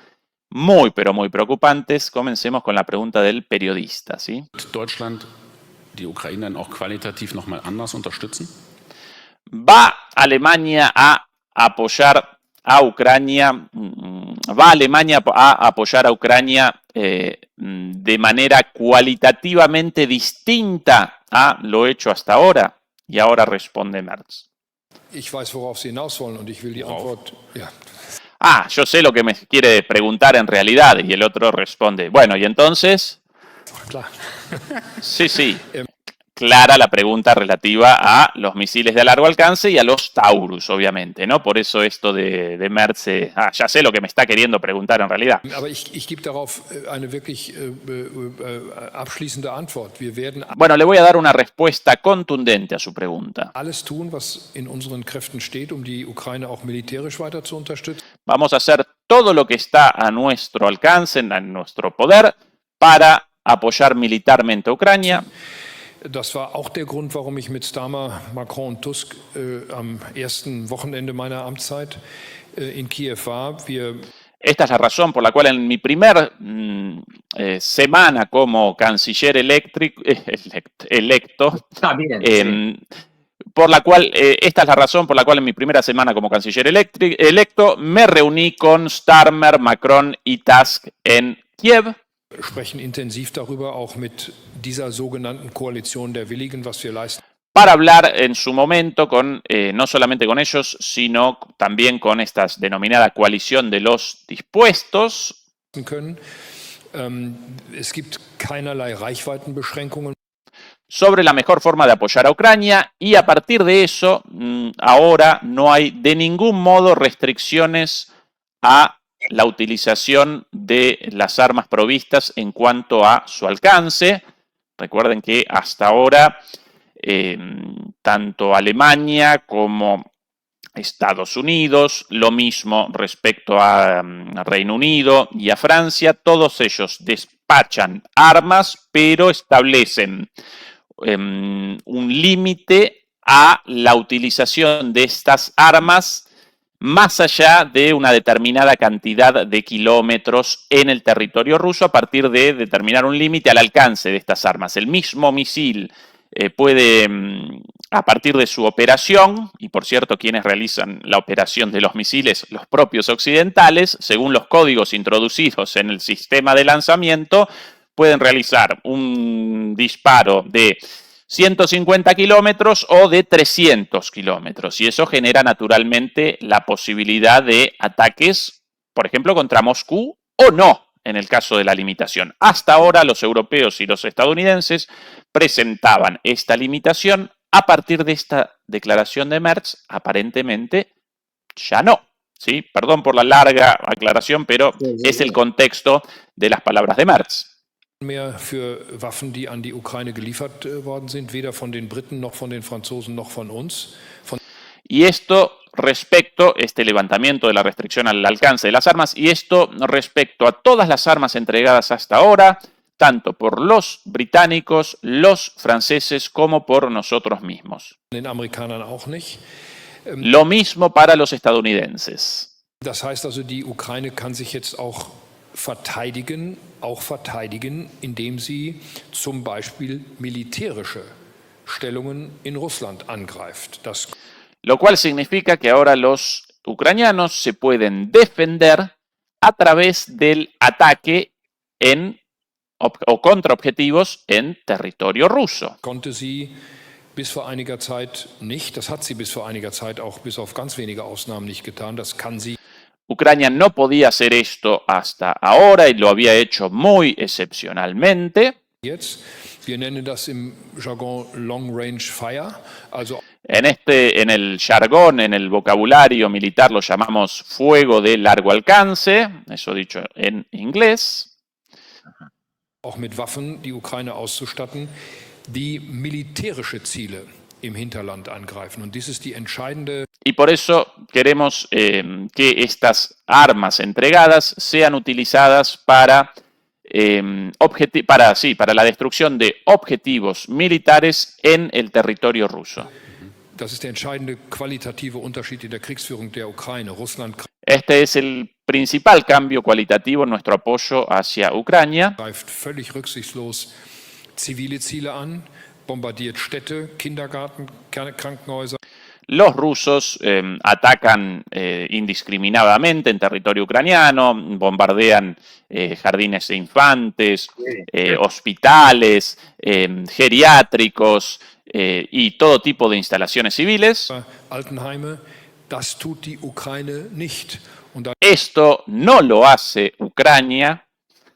A: muy, pero muy preocupantes. Comencemos con la pregunta del periodista, ¿sí?
C: Deutschland die Ukraine auch qualitativ noch mal anders unterstützen?
A: ¿Va Alemania a apoyar a Ucrania? ¿Va Alemania a apoyar a Ucrania de manera cualitativamente distinta a lo hecho hasta ahora? Y ahora responde Merz.
D: Ich weiß, worauf Sie hinaus wollen und ich will die Antwort, ja.
A: Yo sé lo que me quiere preguntar en realidad. Y el otro responde, bueno, ¿y entonces?
D: Klar.
A: Sí. Clara la pregunta relativa a los misiles de largo alcance y a los Taurus, obviamente, ¿no? Por eso esto de Merz, ya sé lo que me está queriendo preguntar en realidad.
D: Aber ich gebe darauf eine wirklich abschließende Antwort. Wir werden
A: Bueno, le voy a dar una respuesta contundente a su pregunta.
D: alles tun, was in unseren Kräften steht, um die Ukraine auch militärisch weiter zu unterstützen.
A: Vamos a hacer todo lo que está a nuestro alcance, a nuestro poder, para apoyar militarmente a Ucrania.
D: Das war auch der Grund, warum ich mit Starmer, Macron und Tusk am ersten Wochenende meiner Amtszeit in Kiew war.
A: Esta es la razón por la cual en mi primer semana como canciller electo, esta es la razón por la cual en mi primera semana como canciller electo me reuní con Starmer, Macron y Tusk en Kiev.
D: Sprechen intensiv darüber, auch mit dieser sogenannten Koalition der Willigen, was wir leisten.
A: Para hablar en su momento no solamente con ellos, sino también con esta denominada coalición de los dispuestos.
D: Es gibt keinerlei Reichweitenbeschränkungen.
A: Sobre la mejor forma de apoyar a Ucrania y a partir de eso, ahora no hay de ningún modo restricciones a la utilización de las armas provistas en cuanto a su alcance. Recuerden que hasta ahora tanto Alemania como Estados Unidos, lo mismo respecto a Reino Unido y a Francia, todos ellos despachan armas, pero establecen un límite a la utilización de estas armas más allá de una determinada cantidad de kilómetros en el territorio ruso a partir de determinar un límite al alcance de estas armas. El mismo misil puede, a partir de su operación, y por cierto, quienes realizan la operación de los misiles, los propios occidentales, según los códigos introducidos en el sistema de lanzamiento, pueden realizar un disparo de 150 kilómetros o de 300 kilómetros. Y eso genera naturalmente la posibilidad de ataques, por ejemplo, contra Moscú o no, en el caso de la limitación. Hasta ahora los europeos y los estadounidenses presentaban esta limitación. A partir de esta declaración de Merz, aparentemente ya no. ¿Sí? Perdón por la larga aclaración, pero es el contexto de las palabras de Merz.
D: Mehr für Waffen, die an die Ukraine geliefert worden sind, weder von den Briten noch von den Franzosen noch von uns.
A: Y esto respecto, este levantamiento de la restricción al alcance de las armas, y esto respecto a todas las armas entregadas hasta ahora, tanto por los británicos, los franceses, como por nosotros mismos.
D: Den Amerikanern auch nicht.
A: Lo mismo para los estadounidenses.
D: Das heißt also, die Ukraine kann sich jetzt auch verteidigen, indem sie zum Beispiel militärische Stellungen in Russland angreift.
A: Lo cual significa que ahora los ucranianos se pueden defender a través del ataque en o contraobjetivos en territorio ruso.
D: Konnte sie bis vor einiger Zeit nicht. Das hat sie bis vor einiger Zeit auch bis auf ganz wenige Ausnahmen nicht getan. Das kann sie.
A: Ucrania no podía hacer esto hasta ahora y lo había hecho muy excepcionalmente.
D: Jetzt, wir nennen das im Jargon Long Range Fire, also
A: En el jargón, en el vocabulario militar lo llamamos fuego de largo alcance, eso dicho en inglés.
D: auch mit Waffen die Ukraine auszustatten, die militärische Ziele im Hinterland angreifen. Und dies ist die entscheidende.
A: Y por eso queremos que estas armas entregadas sean utilizadas para la destrucción de objetivos militares en el territorio ruso.
D: Das ist der entscheidende qualitative Unterschied in der Kriegsführung der Ukraine. Russland
A: Este es el principal cambio cualitativo en nuestro apoyo hacia Ucrania.
D: greift völlig rücksichtslos zivile Ziele an, bombardiert Städte, Kindergarten, Krankenhäuser.
A: Los rusos atacan indiscriminadamente en territorio ucraniano, bombardean jardines de infantes, hospitales, geriátricos y todo tipo de instalaciones civiles.
D: Altenheime, das tut die Ukraine nicht. Und da
A: Esto no lo hace Ucrania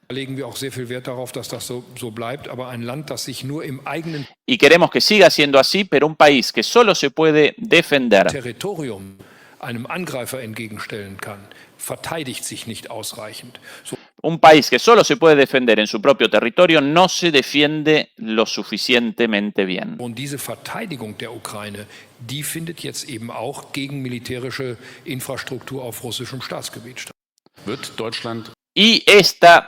D: legen wir auch sehr viel Wert darauf, dass das so bleibt. Aber ein Land, das sich nur im eigenen
A: y queremos que siga siendo así, pero un país que solo se puede defender
D: Territorium einem Angreifer entgegenstellen kann, verteidigt sich nicht ausreichend. So,
A: Un país que solo se puede defender en su propio territorio no se defiende lo suficientemente bien.
D: und diese Verteidigung der Ukraine, die findet jetzt eben auch gegen militärische Infrastruktur auf russischem Staatsgebiet statt.
C: Wird Deutschland
A: Y esta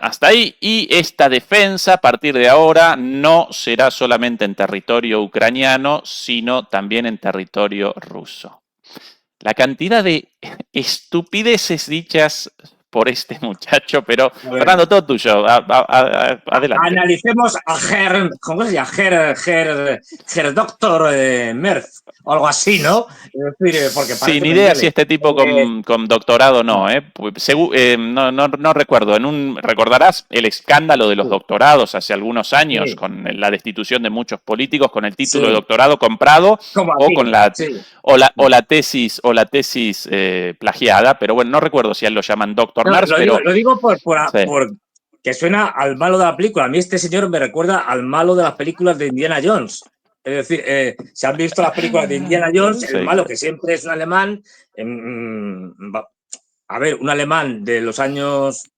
A: defensa a partir de ahora no será solamente en territorio ucraniano, sino también en territorio ruso. La cantidad de estupideces dichas por este muchacho, pero Fernando, todo tuyo, adelante.
B: Analicemos a ¿cómo se llama? Herr Doctor Merz, o algo así, ¿no? Es decir, porque
A: Sí, ni idea si este tipo con doctorado no, no recuerdo. ¿Recordarás el escándalo de los doctorados hace algunos años,
B: Sí.
A: con la destitución de muchos políticos con el título
B: Sí.
A: de doctorado comprado
B: Como
A: o
B: aquí,
A: con la
B: sí.
A: o la tesis plagiada? Pero bueno, no recuerdo si a él lo llaman doctor
B: No,
A: Merz, pero
B: lo digo por
A: Sí.
B: que suena al malo de la película. A mí este señor me recuerda al malo de las películas de Indiana Jones. Es decir, si han visto las películas de Indiana Jones,
A: Sí.
B: el malo que siempre es un alemán, un alemán de los años,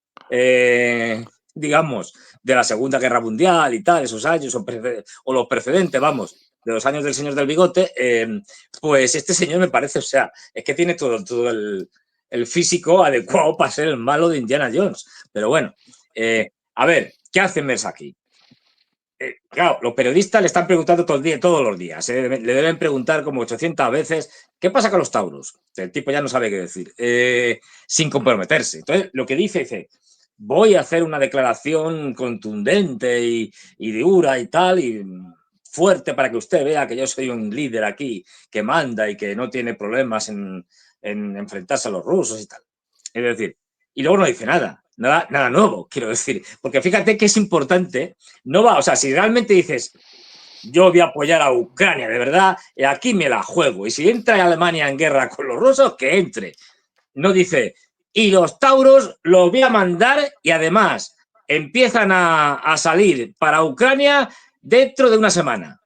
B: digamos, de la Segunda Guerra Mundial y tal, esos años, o los precedentes, vamos, de los años del señor del bigote, pues este señor me parece, o sea, es que tiene todo el físico adecuado para ser el malo de Indiana Jones. Pero bueno, a ver, ¿qué hace Merz aquí? Claro, los periodistas le están preguntando todos los días. Le deben preguntar como 800 veces, ¿qué pasa con los Taurus? El tipo ya no sabe qué decir, sin comprometerse. Entonces, lo que dice, voy a hacer una declaración contundente y dura y tal, y fuerte para que usted vea que yo soy un líder aquí que manda y que no tiene problemas en enfrentarse a los rusos y tal. Es decir, y luego no dice nada nuevo, quiero decir, porque fíjate que es importante, no va, o sea, si realmente dices, yo voy a apoyar a Ucrania, de verdad, aquí me la juego, y si entra Alemania en guerra con los rusos, que entre. No dice, y los Tauros los voy a mandar y además empiezan a salir para Ucrania dentro de una semana.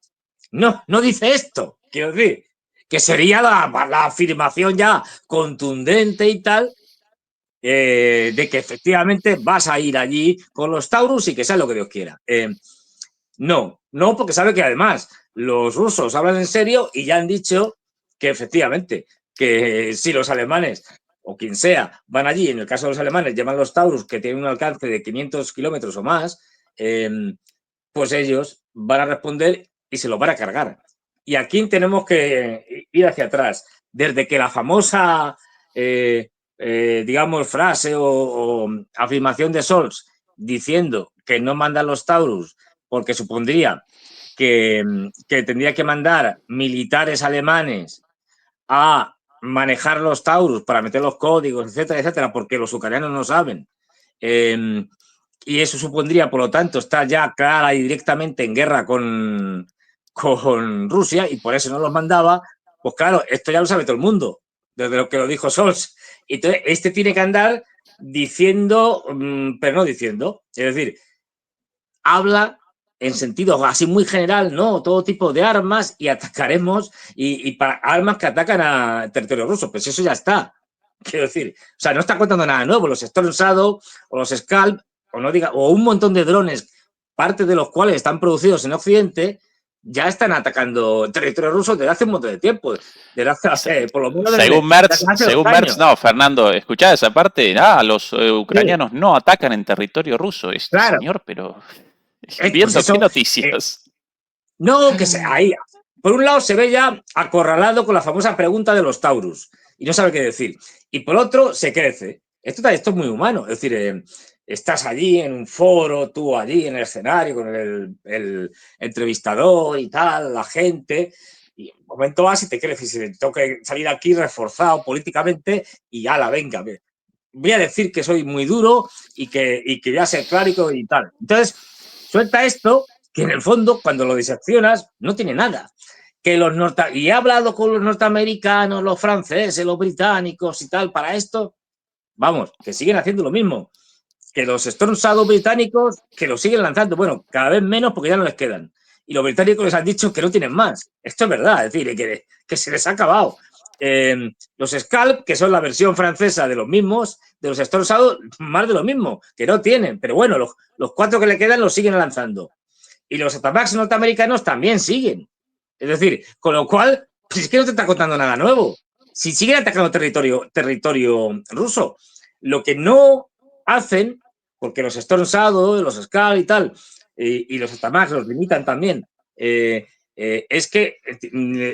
B: No dice esto, quiero decir, que sería la afirmación ya contundente y tal, de que efectivamente vas a ir allí con los Taurus y que sea lo que Dios quiera. No, porque sabe que además los rusos hablan en serio y ya han dicho que efectivamente, que si los alemanes o quien sea van allí, en el caso de los alemanes llevan los Taurus que tienen un alcance de 500 kilómetros o más, pues ellos van a responder y se los van a cargar. Y aquí tenemos que ir hacia atrás. Desde que la famosa digamos, frase o afirmación de Scholz diciendo que no mandan los Taurus porque supondría que tendría que mandar militares alemanes a manejar los Taurus para meter los códigos, etcétera, etcétera, porque los ucranianos no saben. Quiero y eso supondría, por lo tanto, estar ya clara y directamente en guerra con Rusia, y por eso no los mandaba, pues claro, esto ya lo sabe todo el mundo, desde lo que lo dijo Scholz. Entonces, este tiene que andar diciendo, pero no diciendo, es decir, habla en sentido así muy general, ¿no? Todo tipo de armas y atacaremos, y para armas que atacan a territorio ruso, pues eso ya está. Quiero decir, o sea, no está contando nada nuevo. Los Storm Shadow o los Scalp, o un montón de drones, parte de los cuales están producidos en Occidente, ya están atacando territorio ruso desde hace un montón de tiempo. Desde hace, por lo menos
A: según Merz, no, Fernando, ¿escuchás esa parte? Los ucranianos no atacan en territorio ruso.
B: Claro.
A: Señor, pero viendo
B: pues eso,
A: qué noticias.
B: No, que ahí, por un lado se ve ya acorralado con la famosa pregunta de los Taurus y no sabe qué decir. Y por otro, se crece. Esto es muy humano. Es decir, estás allí en un foro, tú allí en el escenario con el entrevistador y tal, la gente, y en un momento vas y te creces y te toca salir aquí reforzado políticamente y ala, venga, voy a decir que soy muy duro y que voy a ser claro y tal. Entonces, suelta esto, que en el fondo, cuando lo diseccionas, no tiene nada. Y he hablado con los norteamericanos, los franceses, los británicos y tal, para esto, vamos, que siguen haciendo lo mismo. Que los Storm Shadow británicos, que lo siguen lanzando, bueno, cada vez menos porque ya no les quedan. Y los británicos les han dicho que no tienen más. Esto es verdad, es decir, que se les ha acabado. Los Scalp, que son la versión francesa de los mismos, de los Storm Shadow, más de lo mismo, que no tienen, pero bueno, los 4 que le quedan los siguen lanzando. Y los Atamax norteamericanos también siguen. Es decir, con lo cual, pues es que no te está contando nada nuevo. Si siguen atacando territorio ruso, lo que no hacen, porque los Storm Shadow, los Scalp y tal, y los Atamax los limitan también, es que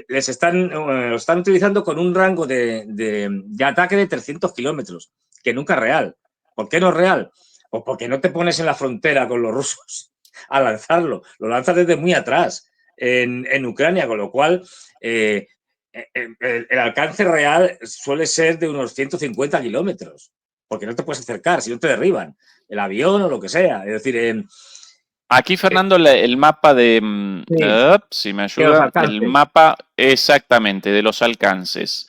B: los están utilizando con un rango de ataque de 300 kilómetros, que nunca es real. ¿Por qué no es real? Pues porque no te pones en la frontera con los rusos a lanzarlo, lo lanzas desde muy atrás en Ucrania, con lo cual el alcance real suele ser de unos 150 kilómetros, porque no te puedes acercar, si no te derriban, el avión o lo que sea. Es decir,
A: aquí, Fernando, el mapa de... si me ayuda, el mapa exactamente de los alcances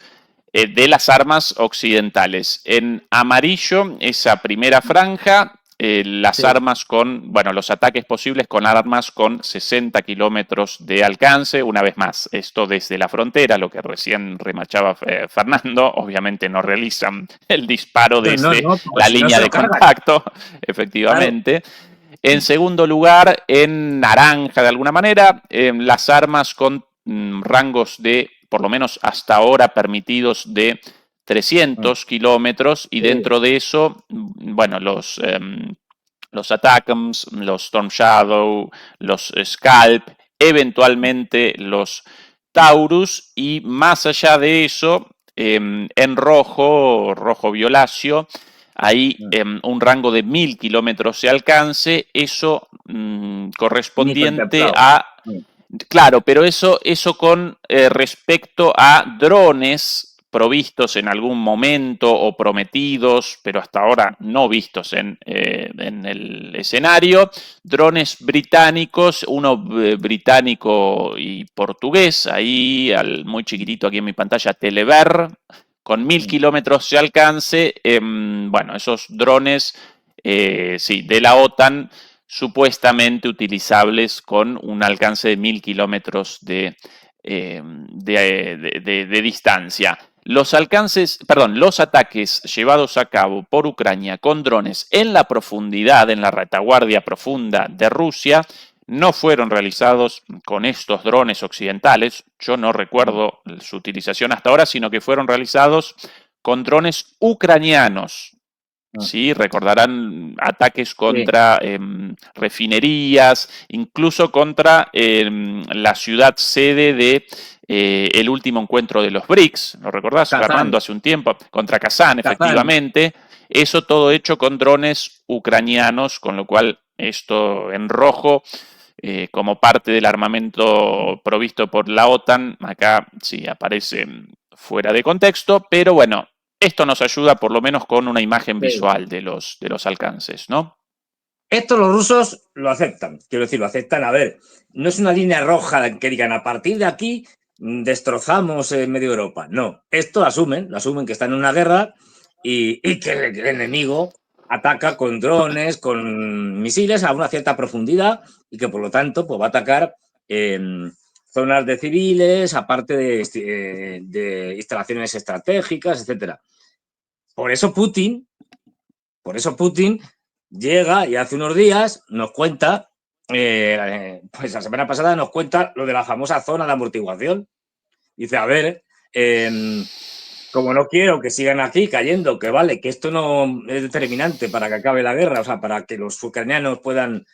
A: de las armas occidentales. En amarillo, esa primera franja, las armas con, bueno, los ataques posibles con armas con 60 kilómetros de alcance. Una vez más, esto desde la frontera, lo que recién remachaba Fernando, obviamente no realizan el disparo desde la línea de contacto, efectivamente. Claro. En segundo lugar, en naranja de alguna manera, las armas con rangos de, por lo menos hasta ahora, permitidos de 300 kilómetros, y dentro de eso, bueno, los ATACMS, los Storm Shadow, los Scalp, eventualmente los Taurus, y más allá de eso, en rojo violáceo, hay un rango de 1000 kilómetros de alcance, eso correspondiente a... Claro, pero eso con respecto a drones provistos en algún momento o prometidos, pero hasta ahora no vistos en el escenario, drones británicos, uno británico y portugués, ahí muy chiquitito aquí en mi pantalla, Telever, con 1000 kilómetros de alcance. Bueno, esos drones, sí, de la OTAN, supuestamente utilizables con un alcance de 1000 kilómetros de distancia. Los ataques llevados a cabo por Ucrania con drones en la profundidad, en la retaguardia profunda de Rusia, no fueron realizados con estos drones occidentales. Yo no recuerdo su utilización hasta ahora, sino que fueron realizados con drones ucranianos. Sí, recordarán ataques contra refinerías, incluso contra la ciudad sede de el último encuentro de los BRICS, ¿lo recordás, Fernando? Hace un tiempo, contra Kazán, efectivamente. Eso todo hecho con drones ucranianos, con lo cual esto en rojo, como parte del armamento provisto por la OTAN, acá sí aparece fuera de contexto, pero bueno, esto nos ayuda por lo menos con una imagen visual de los alcances, ¿no?
B: Esto los rusos lo aceptan, quiero decir, lo aceptan. A ver, no es una línea roja que digan a partir de aquí destrozamos medio Europa. No, esto lo asumen que están en una guerra y que el enemigo ataca con drones, con misiles a una cierta profundidad y que por lo tanto pues, va a atacar zonas de civiles, aparte de instalaciones estratégicas, etcétera. Por eso Putin llega y hace unos días nos cuenta, pues la semana pasada nos cuenta lo de la famosa zona de amortiguación. Dice, a ver, como no quiero que sigan aquí cayendo, que vale, que esto no es determinante para que acabe la guerra, o sea, para que los ucranianos puedan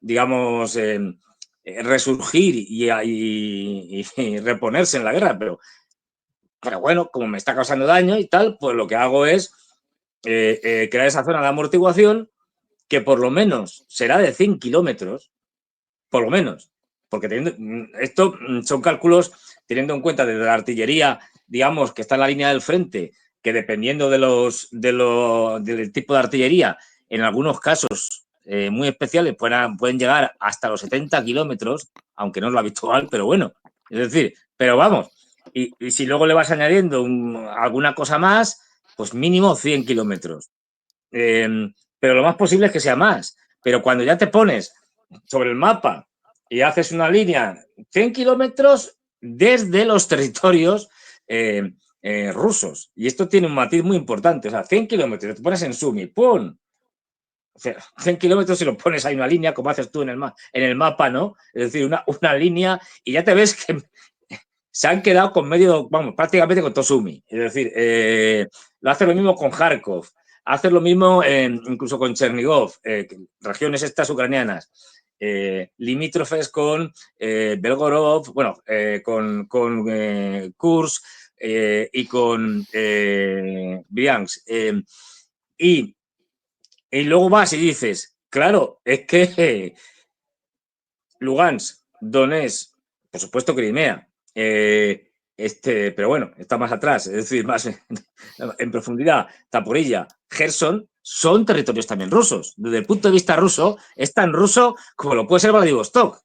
B: digamos, resurgir y reponerse en la guerra, pero bueno, como me está causando daño y tal, pues lo que hago es crear esa zona de amortiguación que por lo menos será de 100 kilómetros, por lo menos, porque esto son cálculos teniendo en cuenta desde la artillería, digamos, que está en la línea del frente, que dependiendo del tipo de artillería, en algunos casos muy especiales pueden llegar hasta los 70 kilómetros, aunque no es lo habitual, pero bueno, es decir, pero vamos, y si luego le vas añadiendo alguna cosa más, pues mínimo 100 kilómetros. Pero lo más posible es que sea más. Pero cuando ya te pones sobre el mapa y haces una línea 100 kilómetros desde los territorios rusos. Y esto tiene un matiz muy importante. O sea, 100 kilómetros, te pones en Sumi, ¡pum! O sea, 100 kilómetros si lo pones ahí una línea, como haces tú en el mapa, ¿no? Es decir, una línea y ya te ves que se han quedado con prácticamente con Tosumi. Es decir, lo hace lo mismo con Kharkov, hace lo mismo incluso con Chernigov, regiones estas ucranianas, limítrofes con Belgorod, bueno, con Kursk y con Briansk. Y luego vas y dices, claro, es que Lugansk, Donetsk, por supuesto Crimea, pero bueno, está más atrás, es decir, más en profundidad, Zaporilla, Gerson, son territorios también rusos. Desde el punto de vista ruso, es tan ruso como lo puede ser Vladivostok.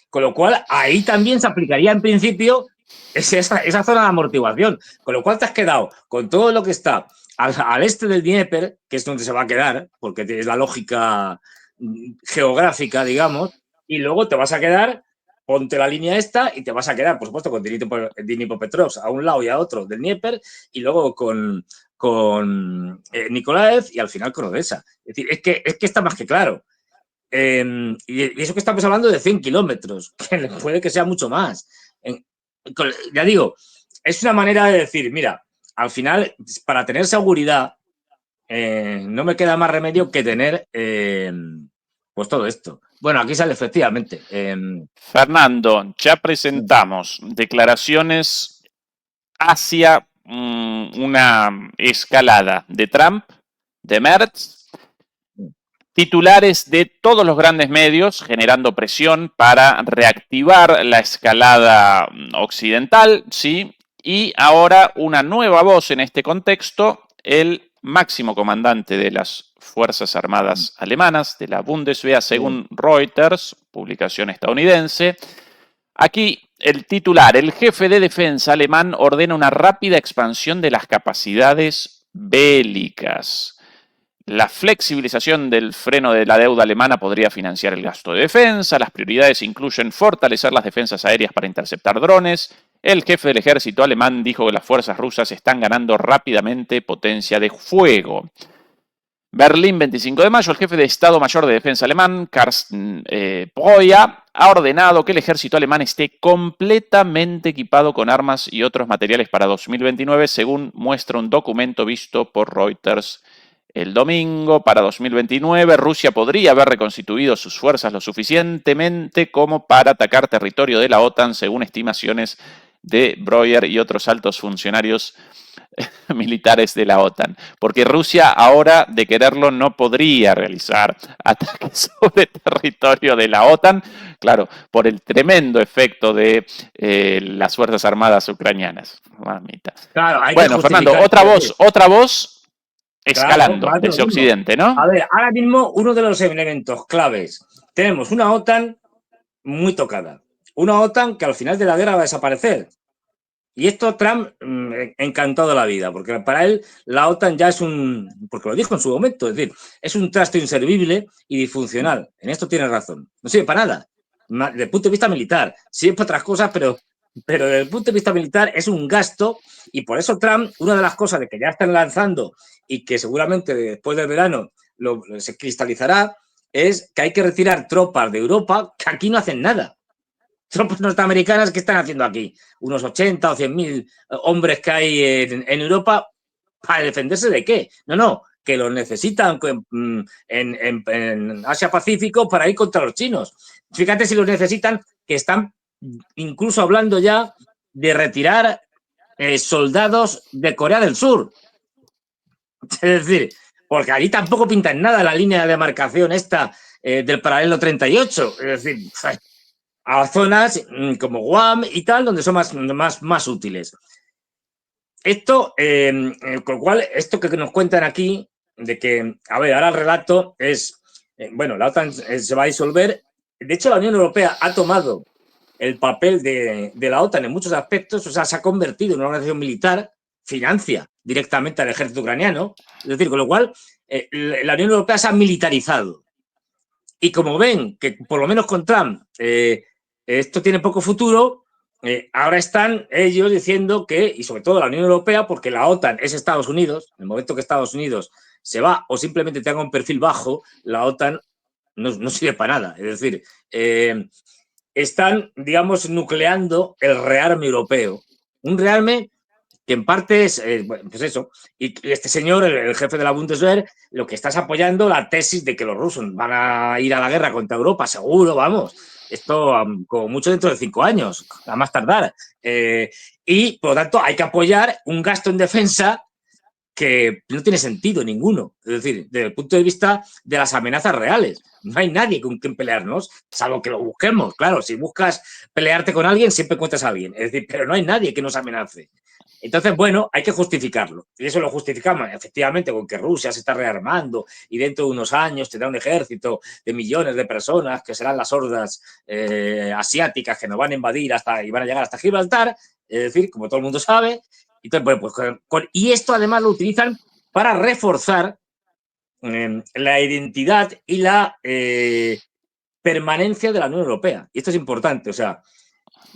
B: Con lo cual, ahí también se aplicaría en principio esa zona de amortiguación. Con lo cual te has quedado con todo lo que está al este del Dnieper, que es donde se va a quedar, porque es la lógica geográfica, digamos, y luego te vas a quedar, ponte la línea esta y te vas a quedar, por supuesto, con Dnipropetrovsk a un lado y a otro del Dnieper, y luego con Nikolaev y al final con Odessa. Es decir, es que está más que claro. Y eso que estamos hablando de 100 kilómetros, que puede que sea mucho más. Ya digo, es una manera de decir, mira, al final, para tener seguridad, no me queda más remedio que tener pues todo esto. Bueno, aquí sale efectivamente.
A: Fernando, ya presentamos declaraciones hacia una escalada de Trump, de Merz, titulares de todos los grandes medios generando presión para reactivar la escalada occidental, ¿sí? Y ahora una nueva voz en este contexto, el máximo comandante de las Fuerzas Armadas Alemanas, de la Bundeswehr, según Reuters, publicación estadounidense. Aquí el titular: el jefe de defensa alemán ordena una rápida expansión de las capacidades bélicas. La flexibilización del freno de la deuda alemana podría financiar el gasto de defensa. Las prioridades incluyen fortalecer las defensas aéreas para interceptar drones. El jefe del ejército alemán dijo que las fuerzas rusas están ganando rápidamente potencia de fuego. Berlín, 25 de mayo, el jefe de Estado Mayor de Defensa alemán, Carsten Breuer, ha ordenado que el ejército alemán esté completamente equipado con armas y otros materiales para 2029, según muestra un documento visto por Reuters el domingo. Para 2029, Rusia podría haber reconstituido sus fuerzas lo suficientemente como para atacar territorio de la OTAN, según estimaciones de Breuer y otros altos funcionarios militares de la OTAN, porque Rusia ahora, de quererlo, no podría realizar ataques sobre territorio de la OTAN, claro, por el tremendo efecto de las Fuerzas Armadas ucranianas. Mamita.
B: Claro,
A: bueno, Fernando, otra voz escalando
B: Claro,
A: ese occidente, ¿no?
B: A ver, ahora mismo uno de los elementos claves. Tenemos una OTAN muy tocada. Una OTAN que al final de la guerra va a desaparecer. Y esto Trump encantado de la vida, porque para él la OTAN ya es porque lo dijo en su momento, es decir, es un trasto inservible y disfuncional. En esto tiene razón. No sirve para nada. Desde el punto de vista militar, sirve para otras cosas, pero desde el punto de vista militar es un gasto y por eso Trump, una de las cosas de que ya están lanzando y que seguramente después del verano se cristalizará, es que hay que retirar tropas de Europa que aquí no hacen nada. Tropas norteamericanas, ¿qué están haciendo aquí? Unos 80 o 100.000 hombres que hay en Europa, ¿para defenderse de qué? No, que los necesitan en Asia-Pacífico para ir contra los chinos. Fíjate si los necesitan, que están incluso hablando ya de retirar soldados de Corea del Sur. Es decir, porque allí tampoco pintan nada la línea de demarcación esta del paralelo 38. Es decir, a zonas como Guam y tal, donde son más útiles. Esto, con lo cual, esto que nos cuentan aquí, de que, a ver, ahora el relato es, bueno, la OTAN se va a disolver. De hecho, la Unión Europea ha tomado el papel de la OTAN en muchos aspectos, o sea, se ha convertido en una organización militar, financia directamente al ejército ucraniano, es decir, con lo cual la Unión Europea se ha militarizado. Y como ven que por lo menos con Trump esto tiene poco futuro, ahora están ellos diciendo que, y sobre todo la Unión Europea, porque la OTAN es Estados Unidos, en el momento que Estados Unidos se va o simplemente tenga un perfil bajo, la OTAN no sirve para nada. Es decir, están, digamos, nucleando el rearme europeo. Un rearme que en parte es, pues eso, y este señor, el jefe de la Bundeswehr, lo que está es apoyando la tesis de que los rusos van a ir a la guerra contra Europa, seguro, vamos. Esto como mucho dentro de 5 años, a más tardar. Y, por lo tanto, hay que apoyar un gasto en defensa que no tiene sentido ninguno. Es decir, desde el punto de vista de las amenazas reales. No hay nadie con quien pelearnos, salvo que lo busquemos. Claro, si buscas pelearte con alguien, siempre encuentras a alguien. Es decir, pero no hay nadie que nos amenace. Entonces, bueno, hay que justificarlo. Y eso lo justificamos efectivamente con que Rusia se está rearmando y dentro de unos años tendrá un ejército de millones de personas que serán las hordas asiáticas que nos van a invadir y van a llegar hasta Gibraltar. Es decir, como todo el mundo sabe. Entonces, pues, y esto además lo utilizan para reforzar la identidad y la permanencia de la Unión Europea. Y esto es importante. O sea,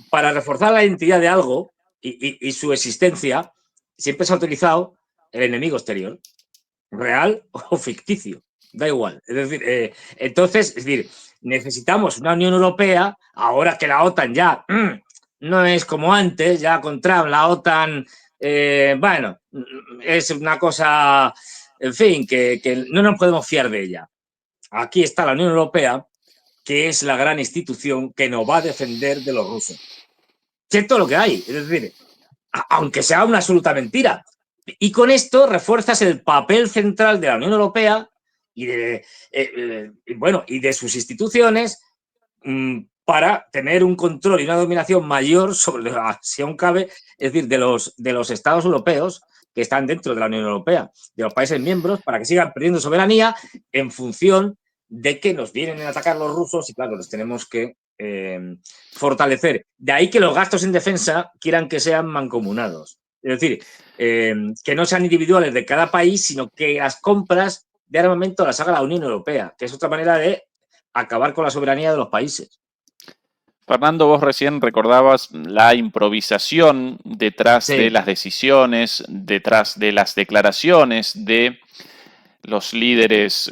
B: para reforzar la identidad de algo y su existencia, siempre se ha utilizado el enemigo exterior, real o ficticio, da igual. Es decir, entonces, es decir, necesitamos una Unión Europea, ahora que la OTAN ya no es como antes, ya con Trump la OTAN, bueno, es una cosa, en fin, que no nos podemos fiar de ella. Aquí está la Unión Europea, que es la gran institución que nos va a defender de los rusos. Cierto lo que hay, es decir, aunque sea una absoluta mentira. Y con esto refuerzas el papel central de la Unión Europea y de sus instituciones para tener un control y una dominación mayor sobre, si aún cabe, es decir, de los estados europeos que están dentro de la Unión Europea, de los países miembros, para que sigan perdiendo soberanía en función de que nos vienen a atacar los rusos y, claro, los tenemos que fortalecer. De ahí que los gastos en defensa quieran que sean mancomunados. Es decir, que no sean individuales de cada país, sino que las compras de armamento las haga la Unión Europea, que es otra manera de acabar con la soberanía de los países.
A: Fernando, vos recién recordabas la improvisación detrás de las decisiones, detrás de las declaraciones de los líderes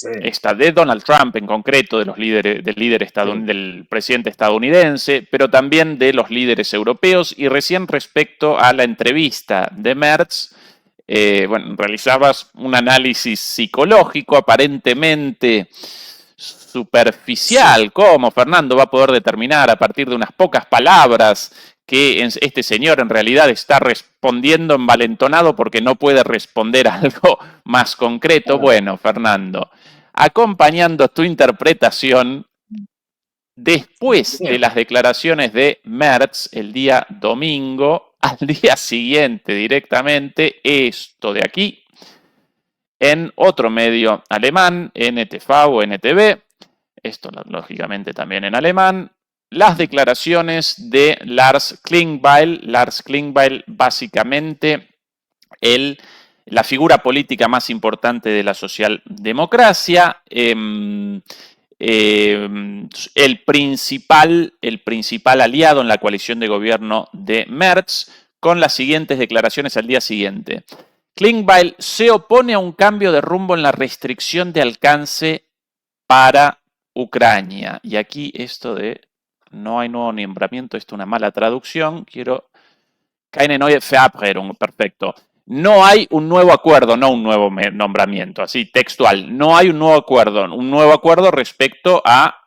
A: de Donald Trump en concreto, del presidente estadounidense, pero también de los líderes europeos. Y recién respecto a la entrevista de Merz, realizabas un análisis psicológico aparentemente superficial. ¿Cómo Fernando va a poder determinar a partir de unas pocas palabras que este señor en realidad está respondiendo envalentonado porque no puede responder algo más concreto? Bueno, Fernando, acompañando tu interpretación, después de las declaraciones de Merz el día domingo, al día siguiente directamente, esto de aquí en otro medio alemán, NTV o NTV, esto lógicamente también en alemán, las declaraciones de Lars Klingbeil. Lars Klingbeil, básicamente la figura política más importante de la socialdemocracia, el principal aliado en la coalición de gobierno de Merz, con las siguientes declaraciones al día siguiente. Klingbeil se opone a un cambio de rumbo en la restricción de alcance para Ucrania. Y aquí esto de no hay nuevo nombramiento, esto es una mala traducción. Keine neue Verabredung, perfecto. No hay un nuevo acuerdo, no un nuevo nombramiento, así textual. No hay un nuevo acuerdo respecto a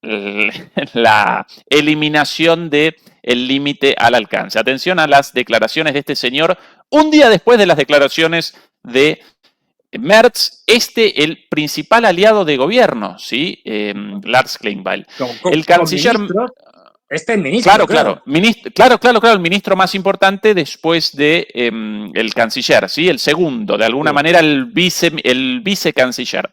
A: la eliminación del límite al alcance. Atención a las declaraciones de este señor, un día después de las declaraciones de Merz, el principal aliado de gobierno, ¿sí? Lars Klingbeil. El canciller...
B: ministro.
A: Claro. El ministro más importante después de el canciller, ¿sí? El segundo, de alguna manera, el vicecanciller.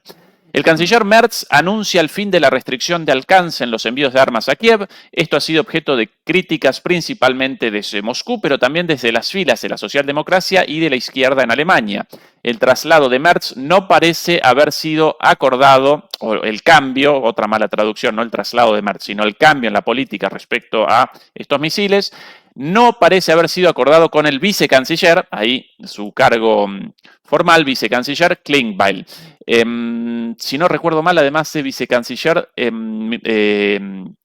A: El canciller Merz anuncia el fin de la restricción de alcance en los envíos de armas a Kiev. Esto ha sido objeto de críticas principalmente desde Moscú, pero también desde las filas de la socialdemocracia y de la izquierda en Alemania. El traslado de Merz no parece haber sido acordado, o el cambio, otra mala traducción, no el traslado de Merz, sino el cambio en la política respecto a estos misiles, no parece haber sido acordado con el vicecanciller, ahí su cargo formal, vicecanciller Klingbeil. Si no recuerdo mal, además de vicecanciller,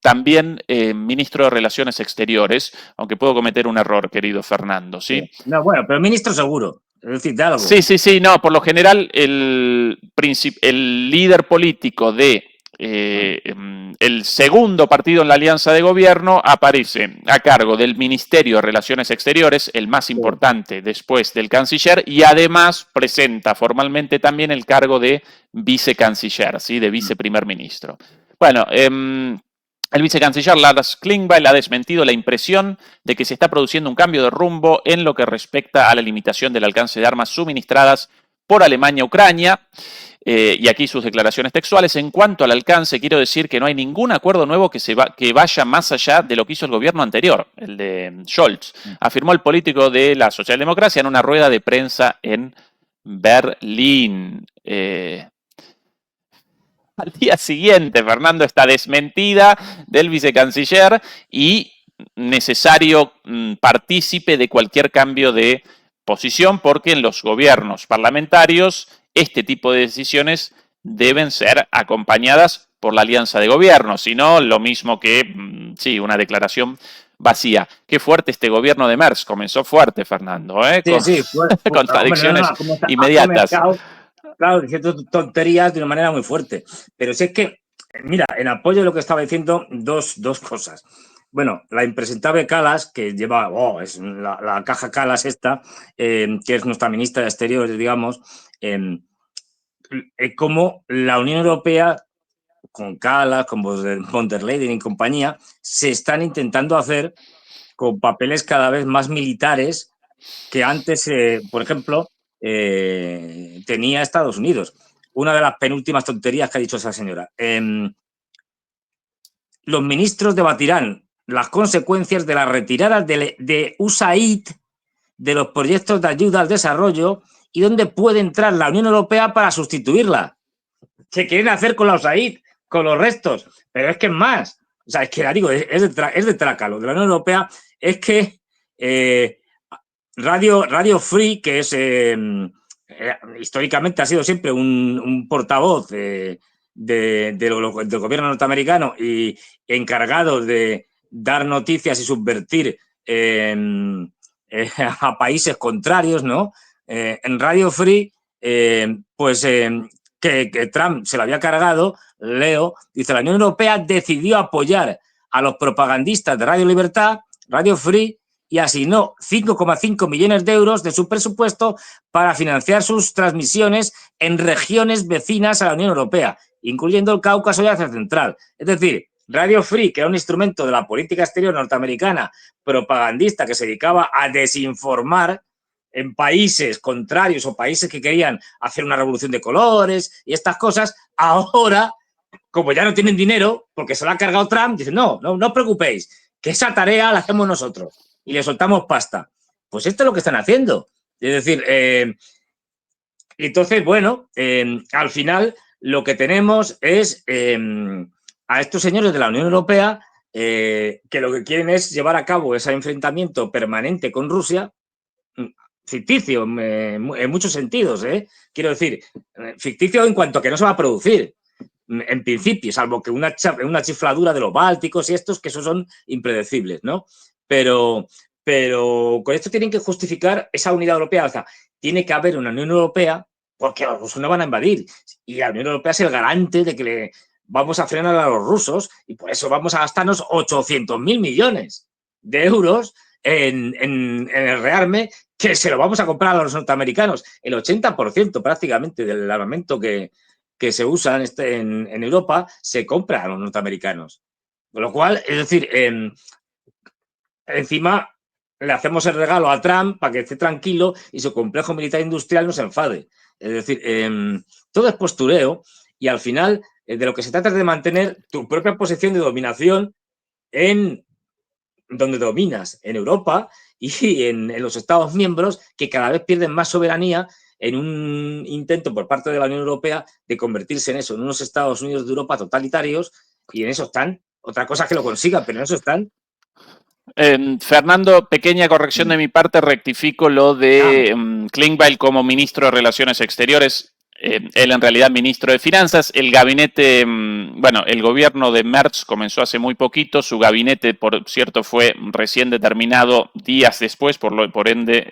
A: también ministro de Relaciones Exteriores, aunque puedo cometer un error, querido Fernando, ¿sí?
B: No, bueno, pero ministro seguro. Es decir, de algo.
A: Sí, no, por lo general el líder político de el segundo partido en la alianza de gobierno aparece a cargo del Ministerio de Relaciones Exteriores, el más importante después del canciller, y además presenta formalmente también el cargo de vicecanciller, ¿sí? De viceprimer ministro. Bueno, el vicecanciller Lars Klingbeil ha desmentido la impresión de que se está produciendo un cambio de rumbo en lo que respecta a la limitación del alcance de armas suministradas por Alemania a Ucrania. Y aquí sus declaraciones textuales. En cuanto al alcance, quiero decir que no hay ningún acuerdo nuevo que vaya más allá de lo que hizo el gobierno anterior, el de Scholz, afirmó el político de la socialdemocracia en una rueda de prensa en Berlín. Al día siguiente, Fernando, esta desmentida del vicecanciller y necesario partícipe de cualquier cambio de posición, porque en los gobiernos parlamentarios este tipo de decisiones deben ser acompañadas por la alianza de gobierno, si no, lo mismo que, sí, una declaración vacía. Qué fuerte este gobierno de Merz, comenzó fuerte, Fernando, ¿eh? Contradicciones inmediatas.
B: Claro, diciendo tonterías de una manera muy fuerte. Pero si es que, mira, en apoyo de lo que estaba diciendo, dos cosas. Bueno, la impresentable Kallas, que lleva, es la caja Kallas esta, que es nuestra ministra de Exteriores, digamos, como la Unión Europea, con Kallas, con von der Leyen y compañía, se están intentando hacer con papeles cada vez más militares que antes, por ejemplo, tenía Estados Unidos. Una de las penúltimas tonterías que ha dicho esa señora. Los ministros debatirán las consecuencias de la retirada de USAID de los proyectos de ayuda al desarrollo y dónde puede entrar la Unión Europea para sustituirla. ¿Qué quieren hacer con la USAID? Con los restos. Pero es que es más. O sea, es que, digo, es de trácalo. De la Unión Europea es que Radio Free, que es históricamente ha sido siempre un portavoz del gobierno norteamericano y encargado de dar noticias y subvertir a países contrarios, ¿no? En Radio Free, que Trump se lo había cargado, leo, dice, la Unión Europea decidió apoyar a los propagandistas de Radio Libertad, Radio Free, y asignó 5,5 millones de euros de su presupuesto para financiar sus transmisiones en regiones vecinas a la Unión Europea, incluyendo el Cáucaso y Asia Central. Es decir, Radio Free, que era un instrumento de la política exterior norteamericana propagandista que se dedicaba a desinformar, en países contrarios o países que querían hacer una revolución de colores y estas cosas, ahora, como ya no tienen dinero, porque se lo ha cargado Trump, dicen, no os preocupéis, que esa tarea la hacemos nosotros y le soltamos pasta. Pues esto es lo que están haciendo. Es decir, entonces, bueno, al final lo que tenemos es a estos señores de la Unión Europea que lo que quieren es llevar a cabo ese enfrentamiento permanente con Rusia, ficticio en muchos sentidos, quiero decir, ficticio en cuanto a que no se va a producir, en principio, salvo que una chifladura de los bálticos y estos, que esos son impredecibles, ¿no? Pero con esto tienen que justificar esa unidad europea, o sea, tiene que haber una Unión Europea porque los rusos no van a invadir y la Unión Europea es el garante de que vamos a frenar a los rusos y por eso vamos a gastarnos 800.000 millones de euros en el rearme, que se lo vamos a comprar a los norteamericanos. El 80% prácticamente del armamento que se usa en Europa se compra a los norteamericanos. Con lo cual, es decir, encima le hacemos el regalo a Trump para que esté tranquilo y su complejo militar industrial no se enfade. Es decir, todo es postureo y al final de lo que se trata es de mantener tu propia posición de dominación en donde dominas, en Europa y en los Estados miembros, que cada vez pierden más soberanía en un intento por parte de la Unión Europea de convertirse en eso, en unos Estados Unidos de Europa totalitarios, y en eso están. Otra cosa es que lo consigan, pero en eso están.
A: Fernando, pequeña corrección de mi parte, rectifico lo de Klingbeil como ministro de Relaciones Exteriores. Él en realidad ministro de Finanzas. El gabinete, el gobierno de Merz comenzó hace muy poquito. Su gabinete, por cierto, fue recién determinado días después, por ende,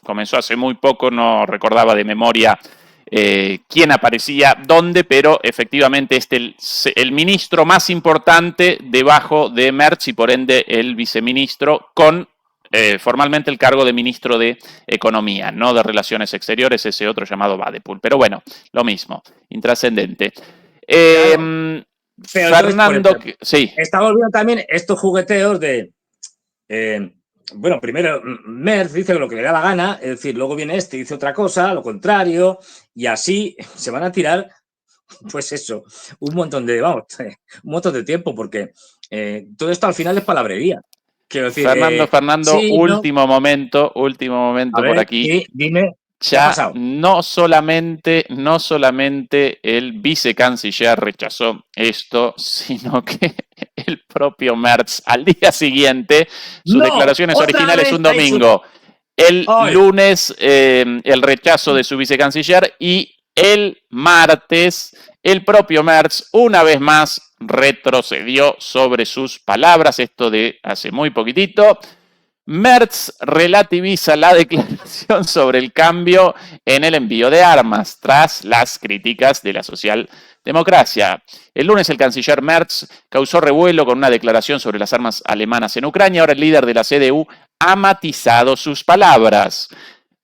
A: comenzó hace muy poco, no recordaba de memoria quién aparecía dónde, pero efectivamente el ministro más importante debajo de Merz y por ende el viceministro con formalmente el cargo de ministro de Economía, no de Relaciones Exteriores, ese otro llamado Wadepool. Pero bueno, lo mismo, intrascendente.
B: Claro.
A: Fernando,
B: entonces,
A: sí.
B: Estamos viendo también estos jugueteos de... primero Merz dice lo que le da la gana, es decir, luego viene y dice otra cosa, lo contrario, y así se van a tirar, pues eso, un montón de tiempo, porque todo esto al final es palabrería. Quiero decir,
A: Fernando,
B: sí,
A: último momento por
B: ver,
A: aquí.
B: Sí, dime.
A: Ya no solamente el vicecanciller rechazó esto, sino que el propio Merz al día siguiente, sus declaraciones originales un domingo, el lunes el rechazo de su vicecanciller y el martes el propio Merz una vez más retrocedió sobre sus palabras, esto de hace muy poquitito. Merz relativiza la declaración sobre el cambio en el envío de armas tras las críticas de la socialdemocracia. El lunes el canciller Merz causó revuelo con una declaración sobre las armas alemanas en Ucrania. Ahora el líder de la CDU ha matizado sus palabras.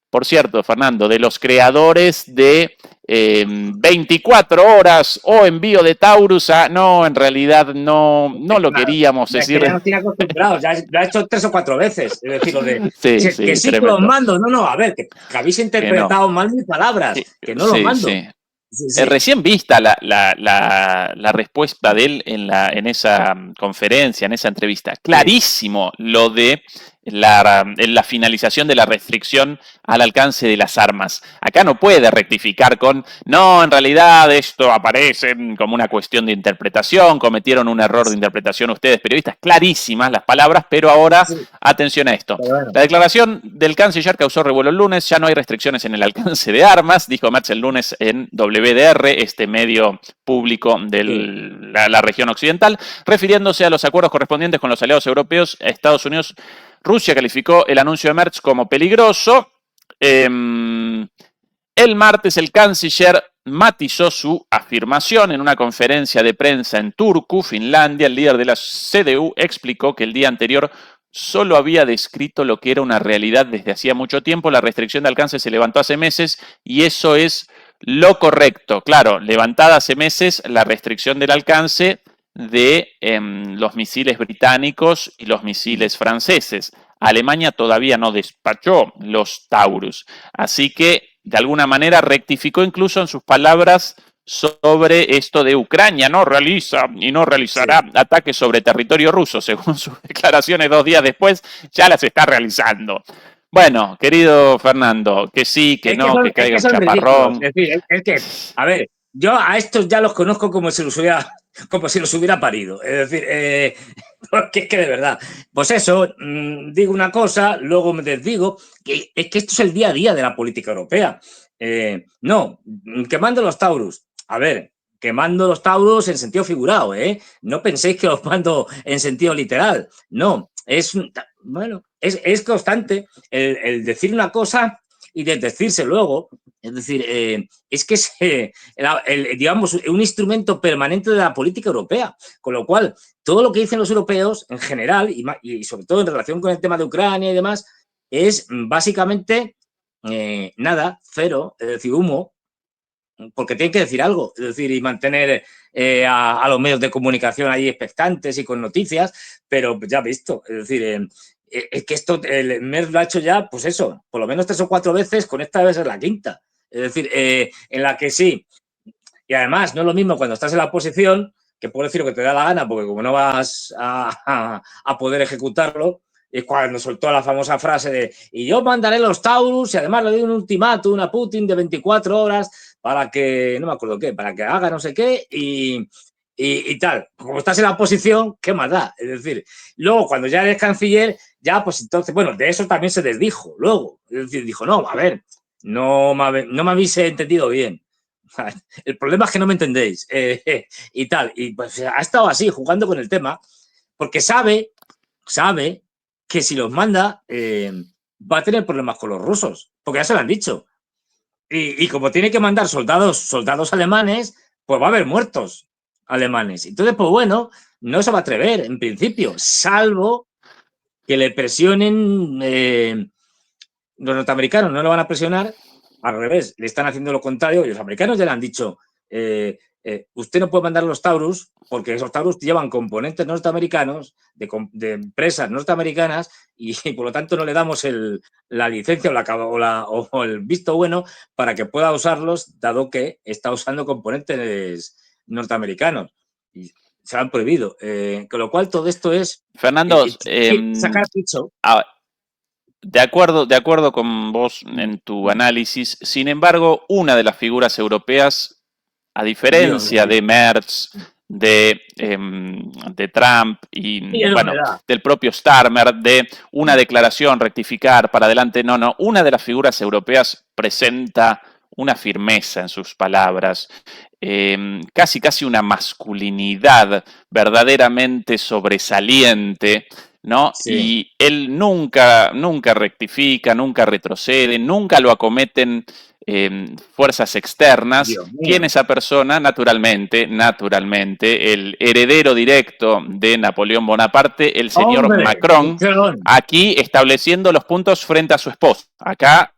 A: Por cierto, Fernando, de los creadores de 24 horas o envío de Taurus no, en realidad no lo queríamos decir.
B: Ya nos tiene acostumbrados, ya lo ha hecho 3 o 4 veces. Es decir, lo de que sí
A: tremendo.
B: los mando. No, a ver, que habéis interpretado mal mis palabras, que no los mando. Sí.
A: Recién vista la respuesta de él en esa conferencia, en esa entrevista. Clarísimo lo de la finalización de la restricción al alcance de las armas. Acá no puede rectificar no, en realidad esto aparece como una cuestión de interpretación, cometieron un error de interpretación ustedes, periodistas. Clarísimas las palabras, pero ahora, atención a esto. La declaración del canciller causó revuelo el lunes, ya no hay restricciones en el alcance de armas, dijo Merz el lunes en WDR, este medio público de la región occidental, refiriéndose a los acuerdos correspondientes con los aliados europeos, Estados Unidos. Rusia calificó el anuncio de Merz como peligroso. El martes el canciller matizó su afirmación en una conferencia de prensa en Turku, Finlandia. El líder de la CDU explicó que el día anterior solo había descrito lo que era una realidad desde hacía mucho tiempo. La restricción de alcance se levantó hace meses y eso es lo correcto. Claro, levantada hace meses la restricción del alcance de los misiles británicos y los misiles franceses. Alemania todavía no despachó los Taurus. Así que, de alguna manera, rectificó incluso en sus palabras sobre esto de Ucrania, no realiza y no realizará ataques sobre territorio ruso, según sus declaraciones 2 días después, ya las está realizando. Bueno, querido Fernando, que sí, que no, que caiga el chaparrón.
B: Es decir, es que, a ver, yo a estos ya los conozco como si los hubiera parido. Es decir, porque es que de verdad, pues eso, digo una cosa, luego me desdigo, que es que esto es el día a día de la política europea. No, quemando los Taurus. A ver, quemando los Taurus en sentido figurado, ¿eh? No penséis que los mando en sentido literal. No, bueno, es constante el decir una cosa y desdecirse luego. Es decir, es que es, digamos, un instrumento permanente de la política europea. Con lo cual, todo lo que dicen los europeos en general, y sobre todo en relación con el tema de Ucrania y demás, es básicamente nada, cero, es decir, humo, porque tienen que decir algo, es decir, y mantener a los medios de comunicación ahí expectantes y con noticias, pero ya visto, es decir, es que esto el MERS lo ha hecho ya, pues eso, por lo menos 3 o 4 veces, con esta debe ser la quinta, es decir, en la que sí, y además no es lo mismo cuando estás en la oposición, que puedes decir lo que te da la gana, porque como no vas a poder ejecutarlo, es cuando soltó la famosa frase de y yo mandaré los Taurus y además le doy un ultimátum a Putin de 24 horas para que, no me acuerdo qué, para que haga no sé qué y tal. Como estás en la oposición, ¿qué más da? Es decir, luego cuando ya eres canciller, ya pues entonces, bueno, de eso también se desdijo luego. Es decir, dijo, no, a ver, no me habéis entendido bien. El problema es que no me entendéis y tal. Y pues ha estado así, jugando con el tema, porque sabe que si los manda va a tener problemas con los rusos, porque ya se lo han dicho. Y como tiene que mandar soldados alemanes, pues va a haber muertos alemanes. Entonces, pues bueno, no se va a atrever en principio, salvo que le presionen los norteamericanos, no lo van a presionar, al revés, le están haciendo lo contrario y los americanos ya le han dicho usted no puede mandar los Taurus porque esos Taurus llevan componentes norteamericanos de empresas norteamericanas y por lo tanto no le damos la licencia o el visto bueno para que pueda usarlos, dado que está usando componentes norteamericanos. Y se han prohibido. Con lo cual todo esto es
A: Fernando,
B: sacar picho.
A: De acuerdo con vos en tu análisis. Sin embargo, una de las figuras europeas, a diferencia de Merz, de Trump y bueno, del propio Starmer, de una declaración, rectificar para adelante, no, una de las figuras europeas presenta una firmeza en sus palabras, casi una masculinidad verdaderamente sobresaliente, ¿no? Sí. Y él nunca rectifica, nunca retrocede, nunca lo acometen fuerzas externas. ¿Quién es esa persona? Naturalmente, el heredero directo de Napoleón Bonaparte, el señor Macron, aquí estableciendo los puntos frente a su esposa. Acá,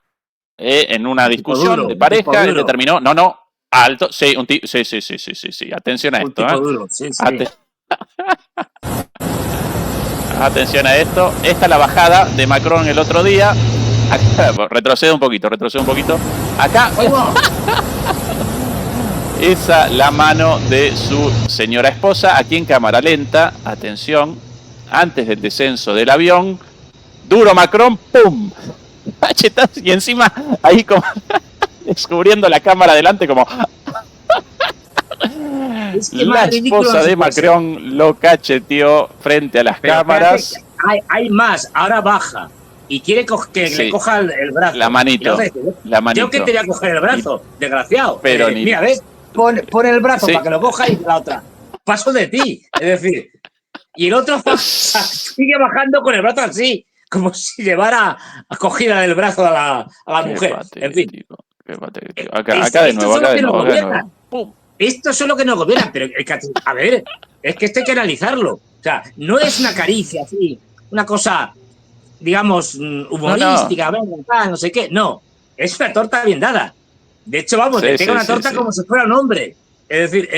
A: en una discusión de pareja, él determinó, no, alto, sí, sí, atención a esto.
B: Duro, sí.
A: Atención a esto. Esta es la bajada de Macron el otro día. Acá, retrocede un poquito. Acá. Esa la mano de su señora esposa. Aquí en cámara lenta. Atención. Antes del descenso del avión. Duro Macron. ¡Pum! Y encima ahí como descubriendo la cámara adelante como... Es que la esposa de Macron lo cacheteó frente a las cámaras.
B: Hay más, ahora baja y quiere que le coja el brazo.
A: La manito.
B: Yo que te voy a coger el brazo, desgraciado.
A: Pero
B: mira, ¿ves? Pon el brazo para que lo coja y la otra. Paso de ti. Es decir, y el otro sigue bajando con el brazo así, como si llevara cogida del brazo a la mujer. En fin.
A: Acá de nuevo.
B: ¡Pum! Esto es lo que nos gobierna, pero a ver, es que esto hay que analizarlo. O sea, no es una caricia así, una cosa, digamos, humorística, no sé qué. No, es una torta bien dada. De hecho, vamos, le pega una torta como si fuera un hombre. Es decir,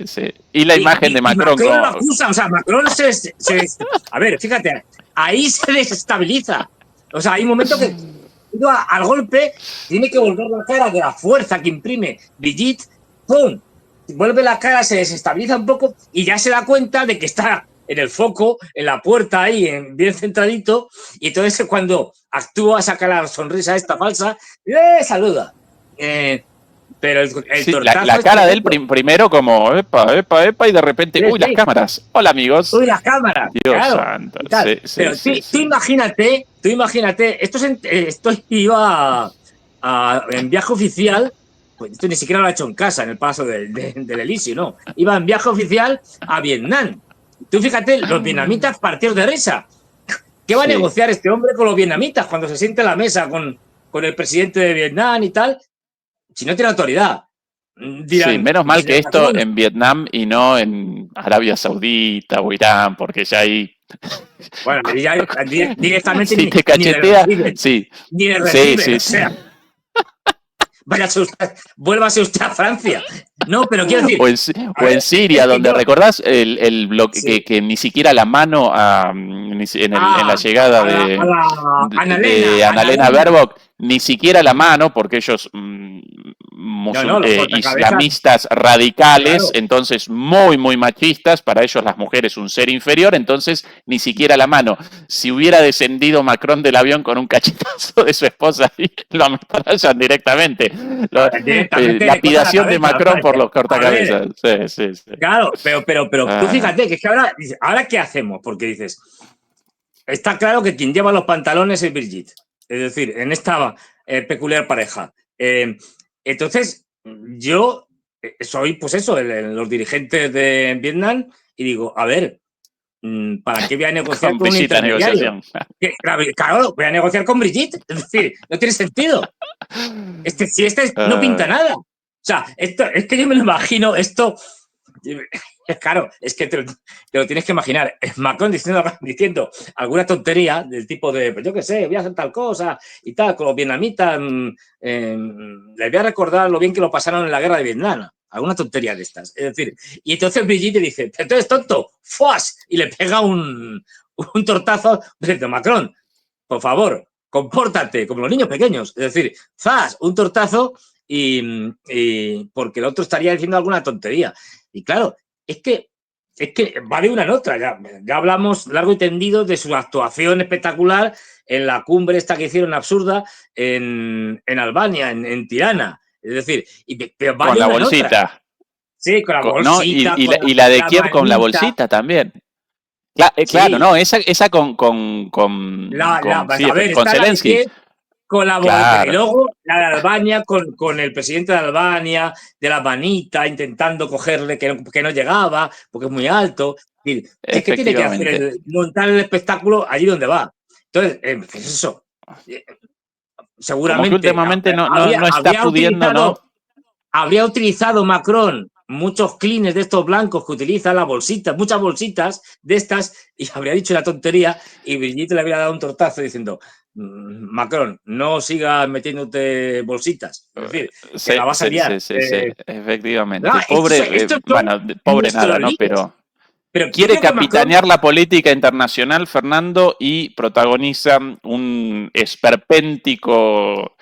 A: sí. Y la imagen de Macron.
B: Macron lo acusa, o sea, Macron a ver, fíjate, ahí se desestabiliza. O sea, hay un momento que al golpe tiene que volver la cara de la fuerza que imprime Brigitte, ¡pum! Vuelve la cara, se desestabiliza un poco y ya se da cuenta de que está en el foco, en la puerta ahí, bien centradito, y entonces cuando actúa, saca la sonrisa esta falsa, saluda. Pero el
A: sí,
B: tortazo
A: la cara de él primero como, epa, y de repente,
B: sí,
A: uy, las cámaras. Hola, amigos.
B: Uy, las cámaras.
A: Dios
B: claro,
A: santo.
B: Pero tú imagínate, esto iba en viaje oficial, pues esto ni siquiera lo ha hecho en casa, en el paso del Elíseo, no. Iba en viaje oficial a Vietnam. Tú fíjate, los vietnamitas partidos de risa. ¿Qué va a negociar este hombre con los vietnamitas cuando se siente a la mesa con el presidente de Vietnam y tal? Si no tiene autoridad. Dirán,
A: sí, menos mal que esto en Vietnam y no en Arabia Saudita o Irán, porque ya ahí...
B: Bueno, ya directamente
A: si te cachetea, sí.
B: Ni le reciben,
A: sí.
B: Váyase usted, vuélvase usted a Francia. No, pero quiero decir...
A: O en Siria, donde recordás el bloque que ni siquiera la mano en la llegada de Annalena Baerbock, ni siquiera la mano, porque ellos islamistas radicales, claro. Entonces muy, muy machistas, para ellos las mujeres un ser inferior, entonces ni siquiera la mano. Si hubiera descendido Macron del avión con un cachetazo de su esposa, lo ametrallan directamente. Lapidación de Macron por los cortacabezas. Sí.
B: Claro, pero tú fíjate que es que ahora ¿qué hacemos? Porque dices, está claro que quien lleva los pantalones es Brigitte. Es decir, en esta peculiar pareja. Entonces, yo soy, pues eso, los dirigentes de Vietnam y digo, a ver, ¿para qué voy a negociar con un intermediario? Claro, voy a negociar con Brigitte. Es decir, no tiene sentido. No pinta nada. O sea, es que yo me lo imagino, esto... Claro, es que te lo tienes que imaginar. Macron diciendo alguna tontería del tipo de, pues yo qué sé, voy a hacer tal cosa y tal, con los vietnamitas, les voy a recordar lo bien que lo pasaron en la guerra de Vietnam. Alguna tontería de estas. Es decir, y entonces Brigitte dice, entonces tonto, ¡fuas! Y le pega un tortazo diciendo, Macron, por favor, compórtate como los niños pequeños. Es decir, ¡zas! Un tortazo y porque el otro estaría diciendo alguna tontería. Y claro, es que va de una en otra. Ya hablamos largo y tendido de su actuación espectacular en la cumbre esta que hicieron absurda en Albania, en Tirana. Es decir, pero va
A: con
B: de
A: la
B: una
A: bolsita.
B: En otra. Sí, con la bolsita.
A: Y la de Kiev con la bolsita también. Claro, no, esa con Zelensky.
B: Con la bolita. Claro. Y luego la de Albania con el presidente de Albania, de la manita, intentando cogerle que no llegaba, porque es muy alto. Es que tiene que hacer montar el espectáculo allí donde va. Entonces, es eso. Seguramente.
A: Como que últimamente no está pudiendo, ¿no?
B: Habría utilizado Macron muchos clines de estos blancos que utilizan las bolsitas, muchas bolsitas de estas, y habría dicho la tontería, y Brigitte le habría dado un tortazo diciendo, Macron, no sigas metiéndote bolsitas. Es decir, que la vas a liar.
A: Sí, efectivamente. Pobre nada, ¿no? Pero quiere capitanear la política internacional, Fernando, y protagoniza un esperpéntico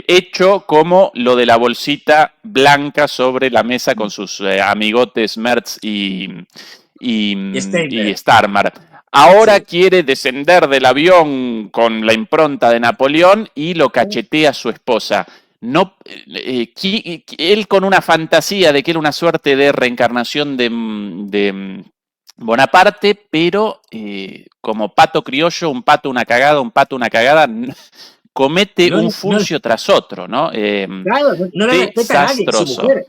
A: hecho como lo de la bolsita blanca sobre la mesa con sus amigotes Merz y Starmer. Ahora quiere descender del avión con la impronta de Napoleón y lo cachetea a su esposa. No, él con una fantasía de que era una suerte de reencarnación de Bonaparte, pero como pato criollo, un pato una cagada, comete un furcio tras otro, ¿no?
B: Claro, no le respeta a nadie, su mujer.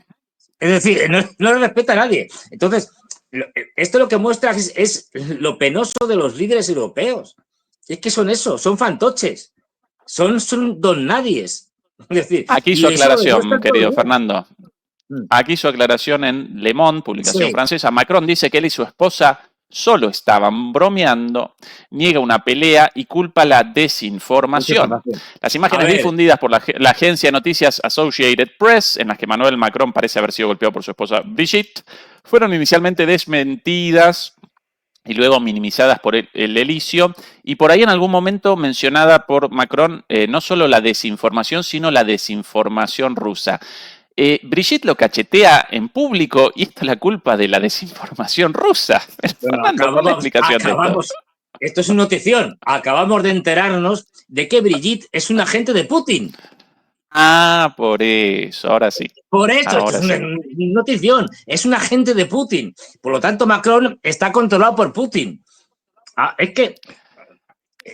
B: Es decir, no le respeta a nadie. Entonces, esto lo que muestra es lo penoso de los líderes europeos. Es que son eso, son fantoches, son don nadies. Es decir,
A: aquí su aclaración, querido Fernando. Aquí su aclaración en Le Monde, publicación francesa. Macron dice que él y su esposa solo estaban bromeando, niega una pelea y culpa la desinformación. Las imágenes difundidas por la agencia de noticias Associated Press, en las que Emmanuel Macron parece haber sido golpeado por su esposa Brigitte, fueron inicialmente desmentidas y luego minimizadas por el Elicio, y por ahí en algún momento mencionada por Macron no solo la desinformación, sino la desinformación rusa. Brigitte lo cachetea en público y esto es la culpa de la desinformación rusa.
B: Bueno,
A: Fernando, ¿cuál es la explicación de esto?
B: Esto es una notición. Acabamos de enterarnos de que Brigitte es un agente de Putin.
A: Ah, por eso, ahora sí.
B: Por eso,
A: Ahora
B: esto es
A: sí.
B: una notición. Es un agente de Putin. Por lo tanto, Macron está controlado por Putin. Es que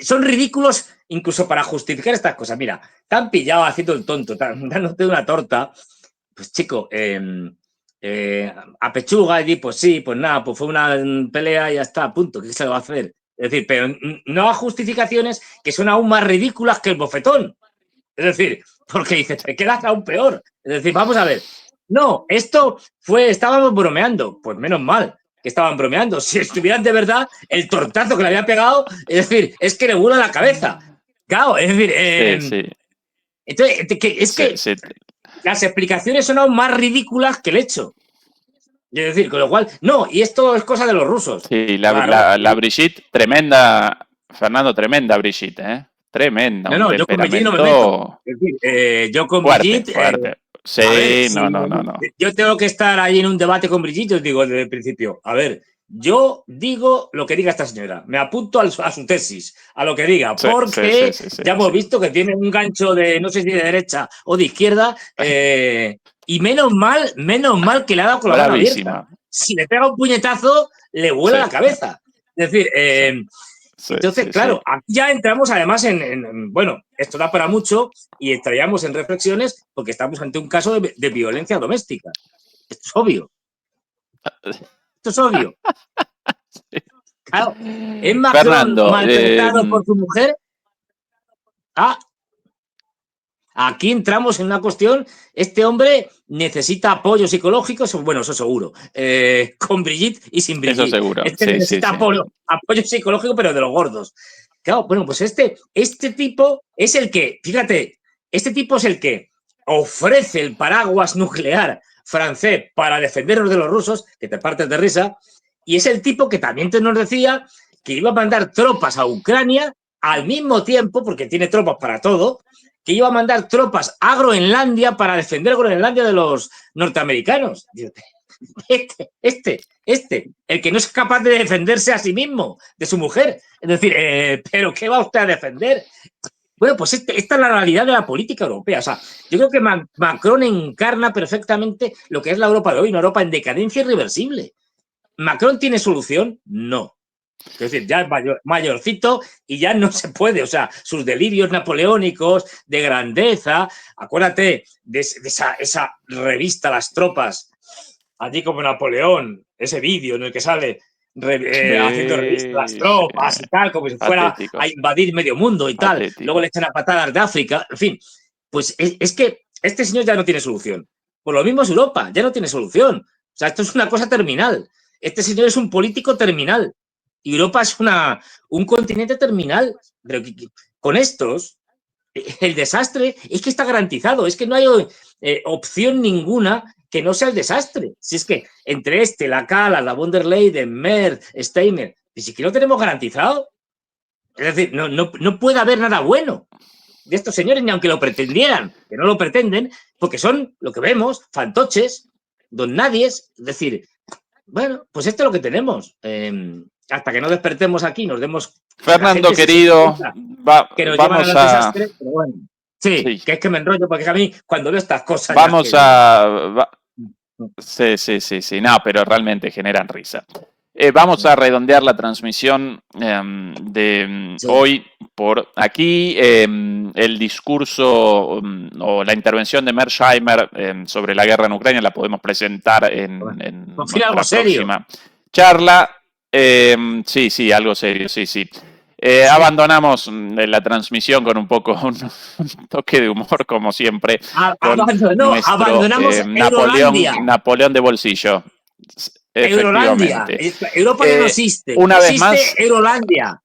B: son ridículos incluso para justificar estas cosas. Mira, te han pillado haciendo el tonto, dándote una torta. Pues chico, a pechuga y di, pues sí, pues nada, pues fue una pelea y ya está, punto. ¿Qué se le va a hacer? Es decir, pero no a justificaciones que son aún más ridículas que el bofetón. Es decir, porque dices, te quedas aún peor. Es decir, vamos a ver. No, esto fue, estábamos bromeando. Pues menos mal que estaban bromeando. Si estuvieran de verdad, el tortazo que le había pegado, es decir, es que le vuela la cabeza. Claro, es decir,
A: Sí.
B: Entonces, que las explicaciones son aún más ridículas que el hecho. Es decir, con lo cual, no, y esto es cosa de los rusos.
A: Sí,
B: Claro.
A: la Brigitte, tremenda, Fernando, tremenda Brigitte, ¿eh? Tremenda,
B: No,
A: un
B: yo con Brigitte no me
A: temperamento
B: meto. Es decir, yo con
A: fuerte,
B: Brigitte.
A: fuerte. Sí,
B: A ver,
A: no.
B: Yo tengo que estar ahí en un debate con Brigitte, os digo desde el principio. A ver, yo digo lo que diga esta señora. Me apunto a su tesis, a lo que diga, porque ya hemos visto que tiene un gancho de, no sé si de derecha o de izquierda, y menos mal que le ha dado con la mano abierta. Si le pega un puñetazo, le vuela la cabeza. Es decir, entonces, claro, aquí ya entramos además bueno, esto da para mucho y entraríamos en reflexiones porque estamos ante un caso de violencia doméstica. Esto es obvio. Esto es obvio. Claro, ¿es Macron
A: Fernando,
B: maltratado por su mujer? Aquí entramos en una cuestión. Este hombre necesita apoyo psicológico, bueno, eso seguro, con Brigitte y sin Brigitte.
A: Eso seguro.
B: Necesita apoyo psicológico, pero de los gordos. Claro, bueno, pues este tipo es el que, fíjate, este tipo es el que ofrece el paraguas nuclear francés para defendernos de los rusos, que te partes de risa, y es el tipo que también nos decía que iba a mandar tropas a Ucrania al mismo tiempo, porque tiene tropas para todo, que iba a mandar tropas a Groenlandia para defender Groenlandia de los norteamericanos. El que no es capaz de defenderse a sí mismo, de su mujer. Es decir, ¿pero qué va usted a defender? Bueno, pues esta es la realidad de la política europea. O sea, yo creo que Macron encarna perfectamente lo que es la Europa de hoy, una Europa en decadencia irreversible. ¿Macron tiene solución? No. Es decir, ya es mayorcito y ya no se puede. O sea, sus delirios napoleónicos de grandeza. Acuérdate de esa revista Las Tropas, allí como Napoleón, ese vídeo en el que sale haciendo revistas Las Tropas y tal, como si fuera a invadir medio mundo y tal. Luego le echan a patadas de África. En fin, pues es que este señor ya no tiene solución. Por lo mismo es Europa, ya no tiene solución. O sea, esto es una cosa terminal. Este señor es un político terminal. Europa es un continente terminal. Pero con estos, el desastre es que está garantizado. Es que no hay opción ninguna que no sea el desastre. Si es que entre la Cala, la von der Leyen, Merz, Steiner, ni siquiera lo tenemos garantizado. Es decir, no puede haber nada bueno de estos señores, ni aunque lo pretendieran, que no lo pretenden, porque son, lo que vemos, fantoches, don nadies. Es decir, bueno, pues esto es lo que tenemos. Hasta que no despertemos aquí, nos demos...
A: Fernando, querido,
B: que nos llevan al desastre, pero bueno. Sí, que es que me enrollo, porque a mí, cuando veo estas cosas...
A: Sí, no, pero realmente generan risa. Vamos a redondear la transmisión de hoy por aquí. El discurso o la intervención de Mearsheimer sobre la guerra en Ucrania la podemos presentar en nuestra próxima charla. Sí, algo serio, sí. Abandonamos la transmisión con un toque de humor, como siempre.
B: Abandonamos
A: Napoleón de bolsillo.
B: Eurolandia. Europa ya no existe.
A: Una vez
B: más. Eurolandia.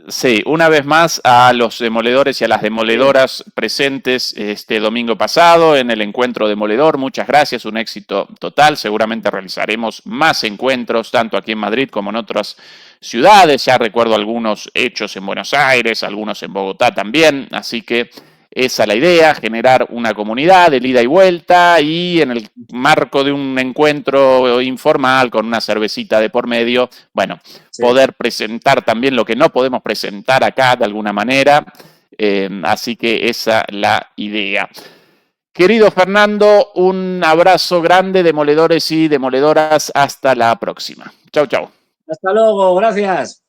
A: Sí, una vez más a los demoledores y a las demoledoras presentes este domingo pasado en el encuentro demoledor, muchas gracias, un éxito total. Seguramente realizaremos más encuentros, tanto aquí en Madrid como en otras ciudades. Ya recuerdo algunos hechos en Buenos Aires, algunos en Bogotá también, así que esa es la idea, generar una comunidad de ida y vuelta y en el marco de un encuentro informal con una cervecita de por medio, bueno,
B: Sí.
A: poder presentar también lo que no podemos presentar acá de alguna manera. Así que esa es la idea. Querido Fernando, un abrazo grande, demoledores y demoledoras. Hasta la próxima. Chau, chau.
B: Hasta luego, gracias.